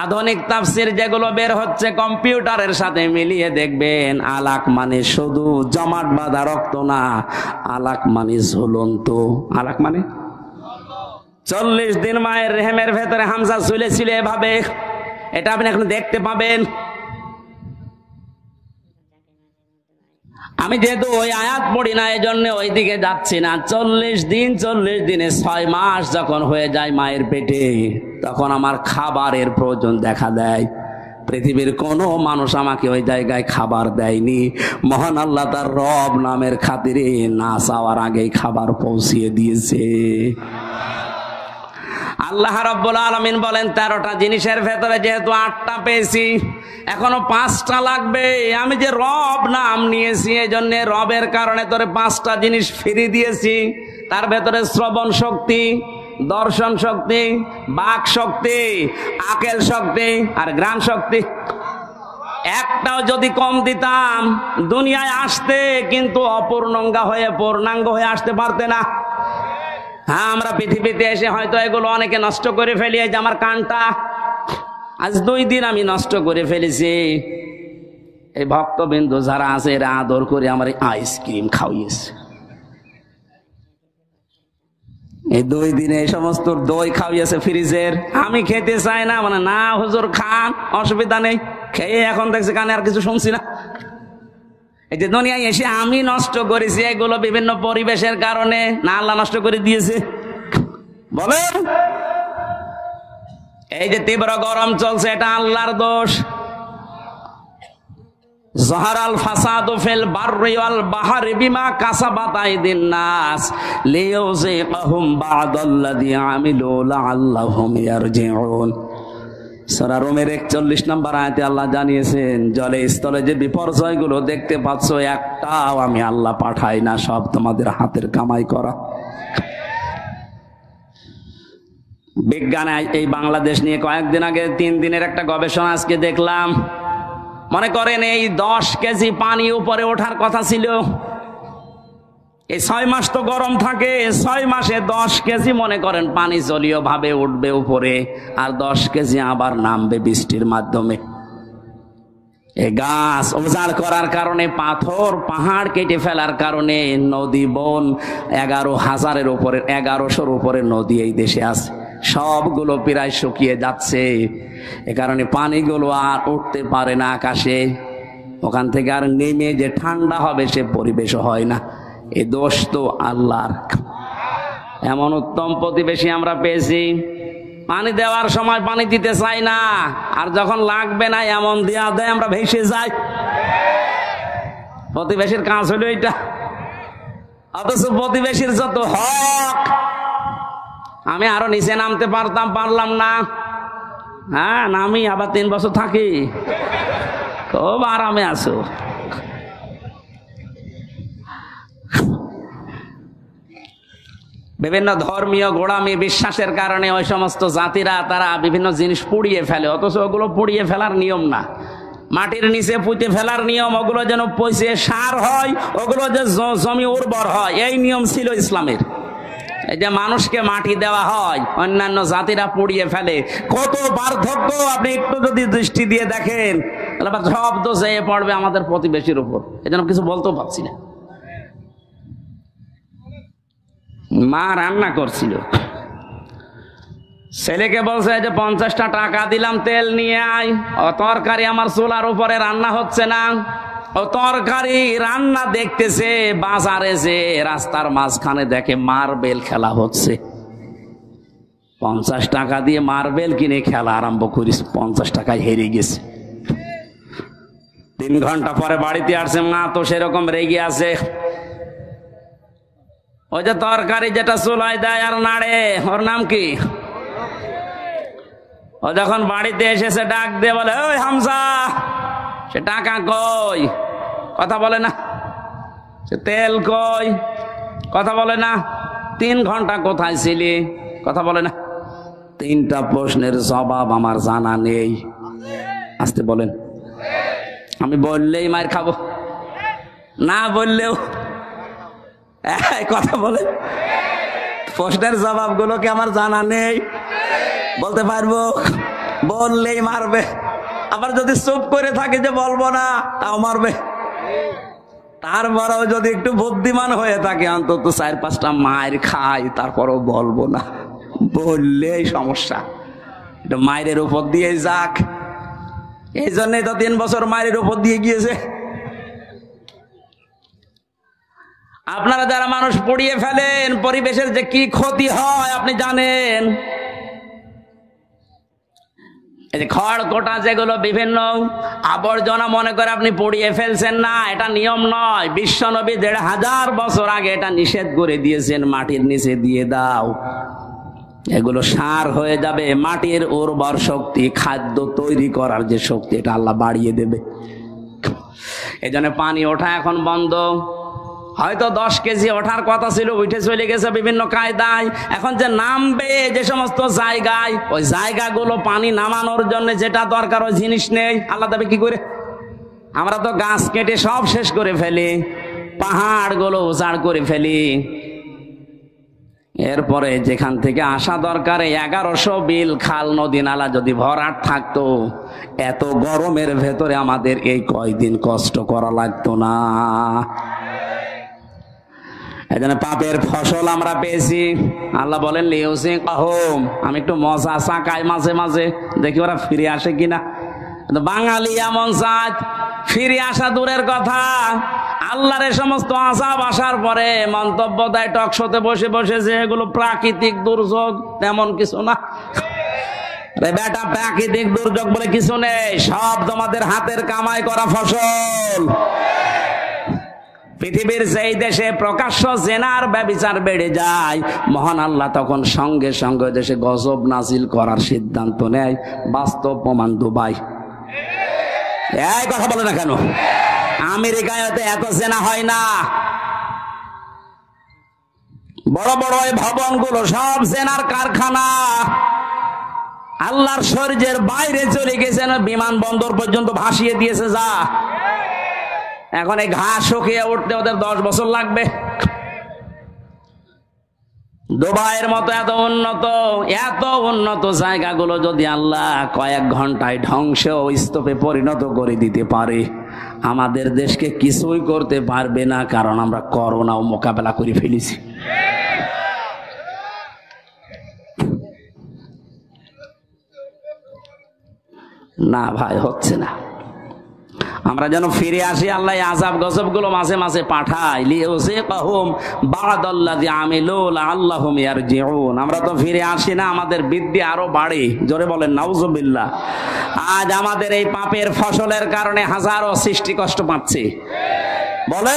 আধুনিক তাফসির যেগুলো বের হচ্ছে কম্পিউটারের সাথে মিলিয়ে দেখবেন, আলাক মানে শুধু জমাট বাঁধা রক্ত না, আলাক মানে ঝুলন্ত। আলাক মানে 40 দিন মায়ের রেহেমের ভেতরে হামজা ঝুলেছিল এভাবে, এটা আপনি এখন দেখতে পাবেন। আমি যেহেতু ওই আয়াত পড়ি না, এই জন্য ওই দিকে যাচ্ছি না। 40 দিনে 6 মাস যখন হয়ে যায় মায়ের পেটে, তখন আমার খাবারের প্রয়োজন দেখা দেয়। পৃথিবীর কোনো মানুষ আমাকে ওই জায়গায় খাবার দেয়নি। মহান আল্লাহ তার রব নামের খাতিরে না চাওয়ার আগেই খাবার পৌঁছিয়ে দিয়েছে। আল্লাহ রাব্বুল আলামিন বলেন 13টা জিনিসের ভেতরে যেহেতু 8টা পেয়েছি, এখনো 5টা লাগবে। আমি যে রব নাম নিয়েছি, এই জন্য রবের কারণে তোরে 5টা জিনিস ফিরিয়ে দিয়েছি। তার ভেতরে শ্রবণ শক্তি, দর্শন শক্তি, বাক শক্তি, আকেল শক্তি আর ঘ্রাণ শক্তি। একটাও যদি কম দিতাম দুনিয়ায় আসতে কিন্তু অপূর্ণাঙ্গ হয়ে আসতে পারতে না। হ্যাঁ, আমরা পৃথিবীতে এসে হয়তো এগুলো অনেকে নষ্ট করে ফেলি। এই যে আমার কানটা আজ 2 দিন আমি নষ্ট করে ফেলেছি। এই ভক্তবিন্দু যারা আছে এরা আদর করে আমার আইসক্রিম খাওয়িয়েছে। এই 2 দিনে এই সমস্ত দই খাওয়িয়েছে ফ্রিজের। আমি খেতে চাই না, মানে না হুজুর খান, অসুবিধা নেই। খেয়ে এখন দেখছি কানে আর কিছু শুনছি না। এই যে দুনিয়ায় এসে আমি নষ্ট করেছি এগুলো বিভিন্ন পরিবেশের কারণে, না আল্লাহ নষ্ট করে দিয়েছে? বলেন। এই যে তীব্র গরম চলছে, এটা আল্লাহর দোষ। যাহারাল ফাসাদু ফিল বাররি ওয়াল বাহরি বিমা কাসাবাত আইদিন নাস লিইউযিকাহুম বা'দাল্লাযী আমিলু লাআল্লাহুম ইয়ারজিউন। সূরা রোমের 41 নম্বর আয়াতে আল্লাহ জানিয়েছেন, জলে স্থলে যে বিপর্যয়গুলো দেখতে পাচ্ছ একটাও আমি আল্লাহ পাঠাই না, সব তোমাদের হাতের কামাই করা। বিজ্ঞানে এই বাংলাদেশ নিয়ে কয়েকদিন আগে 3 দিনের একটা গবেষণা আজকে দেখলাম। মনে করেন এই 10 কেজি পানি উপরে ওঠার কথা ছিল, এই 6 মাস তো গরম থাকে, 6 মাসে 10 কেজি মনে করেন পানি জলীয় ভাবে উঠবে উপরে, আর 10 কেজি আবার নামবে বৃষ্টির মাধ্যমে। এই গাছ উজাড় করার কারণে, পাথর পাহাড় কেটে ফেলার কারণে নদী বন 11,000-এর উপরে, 1100-র উপরে নদী এই দেশে আছে, সবগুলো প্রায় শুকিয়ে যাচ্ছে। এ কারণে পানিগুলো আর উঠতে পারে না আকাশে, ওখান থেকে আর নেমে যে ঠান্ডা হবে সে পরিবেশও হয় না। এই দোষ তো আল্লাহর। এমন উত্তম প্রতিবেশী আমরা পেয়েছি, পানি দেওয়ার সময় পানি দিতে চাই না, আর যখন লাগবে না এমন দেয়া দেয় আমরা ভেসে যাই। প্রতিবেশীর কাজ হলো এটা। অথচ প্রতিবেশীর যত হক, আমি আরো নিচে নামতে পারতাম, পারলাম না। হ্যাঁ, নামি আবার 3 বছর থাকি, খুব আরামে আছো। বিভিন্ন ধর্মীয় গোড়ামি বিশ্বাসের কারণে ওই সমস্ত জাতিরা তারা বিভিন্ন জিনিস পুড়িয়ে ফেলে, অথচ ওগুলো পুড়িয়ে ফেলার নিয়ম না, মাটির নিচে পুঁতে ফেলার নিয়ম। ওগুলো যেন পচে সার হয়, ওগুলো যে জমি উর্বর হয়, এই নিয়ম ছিল ইসলামের। এই যে মানুষকে মাটি দেওয়া হয়, অন্যান্য জাতিরা পুড়িয়ে ফেলে। কত পার্থক্য আপনি একটু যদি দৃষ্টি দিয়ে দেখেন, সব তো যেয়ে পড়বে আমাদের প্রতিবেশীর উপর। এই জন্য কিছু বলতেও পারছি না। মা রান্না করছিল, ছেলেকে বলছে যে 50টা টাকা দিলাম তেল নিয়ে আয়। ও তরকারি আমার চুলার উপরে রান্না হচ্ছে না, ও তরকারি রান্না দেখতেছে, বাজারে যে রাস্তার মাঝখানে দেখে মার্বেল খেলা হচ্ছে। 50 টাকা দিয়ে মার্বেল কিনে খেলা আরম্ভ করিস, 50 টাকায় হেরে গেছে। 3 ঘন্টা পরে বাড়িতে আসছে, মা তো সেরকম রেগে আছে। ওই যে তরকারি যেটা চুলায় দেয় আর নাড়ে, ওর নাম কি? ও যখন বাড়িতে এসেছে ডাক দিয়ে বলে, ওই হামজা, সে টাকা কই? কথা বলে না। সে তেল কই? কথা বলে না। 3 ঘন্টা কোথায় ছিলি? কথা বলে না। 3টা প্রশ্নের জবাব আমার জানা নেই। আসতে বলেন। আমি বললেই মার খাবো, না বললেও কথা বলে। প্রশ্নের জবাবগুলো কি আমার জানা নেই? বলতে পারবো, বললেই মারবে। আবার যদি চুপ করে থাকে যে বলবো না, তাও মারবে। তারপরেও যদি একটু বুদ্ধিমান হয়ে থাকে, অন্তত 4-5টা মায়ের খাই, তারপরেও বলবো না। বললেই সমস্যা, এটা মায়ের উপর দিয়ে যাক। এই জন্যই তো 3 বছর মায়ের উপর দিয়ে গিয়েছে। আপনারা যারা মানুষ পুড়িয়ে ফেলেন, পরিবেশের যে কি ক্ষতি হয় আপনি জানেন। এই যে খড়কোটা যেগুলো বিভিন্ন আবর্জনা মনে করে আপনি পুড়িয়ে ফেলছেন, না, এটা নিয়ম নয়। বিশ্বনবী 1500 বছর আগে এটা নিষেধ করে দিয়েছেন, মাটির নিচে দিয়ে দাও, এগুলো সার হয়ে যাবে। মাটির উর্বর শক্তি, খাদ্য তৈরি করার যে শক্তি, এটা আল্লাহ বাড়িয়ে দেবে। এই জন্য পানি ওঠা এখন বন্ধ। হয়তো 10 কেজি ওঠার কথা ছিল, উঠে চলে গেছে বিভিন্ন কায়দায়। এখন যে নামবে যে সমস্ত জায়গায়, ওই জায়গাগুলো পানি নামানোর জন্য যেটা দরকার ওই জিনিস নেই। আল্লাহ দেবে কি করে? আমরা তো গাছ কেটে সব শেষ করে ফেলি, পাহাড়গুলো উজাড় করে ফেলি। এরপরে যেখান থেকে আসা দরকার 1100 বিল, খাল, নদী, নালা যদি ভরাট থাকতো, এত গরমের ভেতরে আমাদের এই কয়দিন কষ্ট করা লাগতো না। এজন্য পাপের ফসল আমরা পেয়েছি। আল্লাহ বলেন, লিউসি কাহুম, আমি একটু মজা চাকাই মাঝে মাঝে, দেখি ওরা ফিরে আসে কিনা। বাঙালি এমন জাত, ফিরে আসা দূরের কথা, আল্লাহর এই সমস্ত আযাব আসার পরে মন্তব্য দেয় টকশোতে বসে বসে যে এগুলো প্রাকৃতিক দুর্যোগ। তেমন কিছু না রে বেটা, প্রাকৃতিক দুর্যোগ বলে কিছু নেই, সব তোমাদের হাতের কামাই করা ফসল। পৃথিবীর যেই দেশে প্রকাশ্য জেনার ব্যভিচার বেড়ে যায়, মহান আল্লাহ তখন সঙ্গে সঙ্গে দেশে গজব নাজিল করার সিদ্ধান্ত নেয়। বাস্তব প্রমাণ দুবাই। এই কথা বলে না কেন? আমেরিকায় এত জেনা হয় না। বড় বড় এই ভবনগুলো সব জেনার কারখানা। আল্লাহর শরীরের বাইরে চলে গেছে, বিমানবন্দর পর্যন্ত ভাসিয়ে দিয়েছে। যা এখন এই ঘাস শুকিয়ে উঠতে ওদের 10 বছর লাগবে। দুবাইয়ের মতো এত উন্নত জায়গাগুলো যদি আল্লাহ কয়েক ঘন্টায় ধ্বংস ও স্তূপে পরিণত করে দিতে পারে, আমাদের দেশকে কিছুই করতে পারবে না, কারণ আমরা করোনা ও মোকাবেলা করে ফেলেছি। না ভাই, হচ্ছে না। আমরা যেন ফিরে আসি, আল্লাহ আযাব গজব গুলো মাঝে মাঝে পাঠায়, লিউযিকাহুম বা'দাল্লাযী আমিলু লাআল্লাহুম ইয়ারজিউন। আমরা তো ফিরে আসি না, আমাদের বৃদ্ধি আরো বাড়ে। জোরে বলেন নাউযুবিল্লাহ। আজ আমাদের এই পাপের ফসলের কারণে হাজারো সৃষ্টি কষ্ট পাচ্ছে। বলে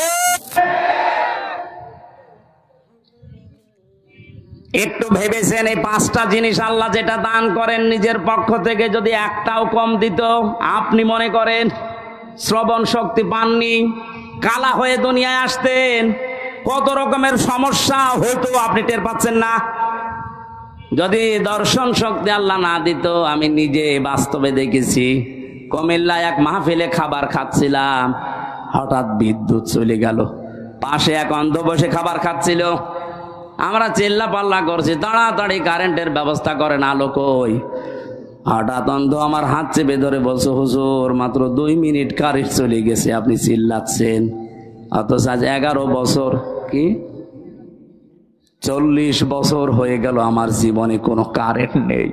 একটু ভেবেছেন, এই পাঁচটা জিনিস আল্লাহ যেটা দান করেন নিজের পক্ষ থেকে, যদি একটাও কম দিত, আপনি মনে করেন শ্রবণ শক্তি পাননি, কালা হয়ে দুনিয়ায় আসতেন, কত রকমের সমস্যা হয়তো আপনি টের পাচ্ছেন না। যদি দর্শন শক্তি আল্লাহ না দিত, আমি নিজে বাস্তবে দেখেছি, কুমিল্লায় এক মাহফিলে খাবার খাচ্ছিলাম, হঠাৎ বিদ্যুৎ চলে গেল। পাশে এক অন্ধ বসে খাবার খাচ্ছিল, আমরা চিল্লা পাল্লা করছি, তাড়াতাড়ি কারেন্টের ব্যবস্থা করেন, আলো কই। হঠাৎ অন্ধ আমার হাত চেপে ধরে বলছে, হুজুর মাত্র 2 মিনিট কারেন্ট চলে গেছে, আপনি চিল্লাচ্ছেন। অথচ আজ 11 বছর কি 40 বছর হয়ে গেল আমার জীবনে কোনো কারেন্ট নেই।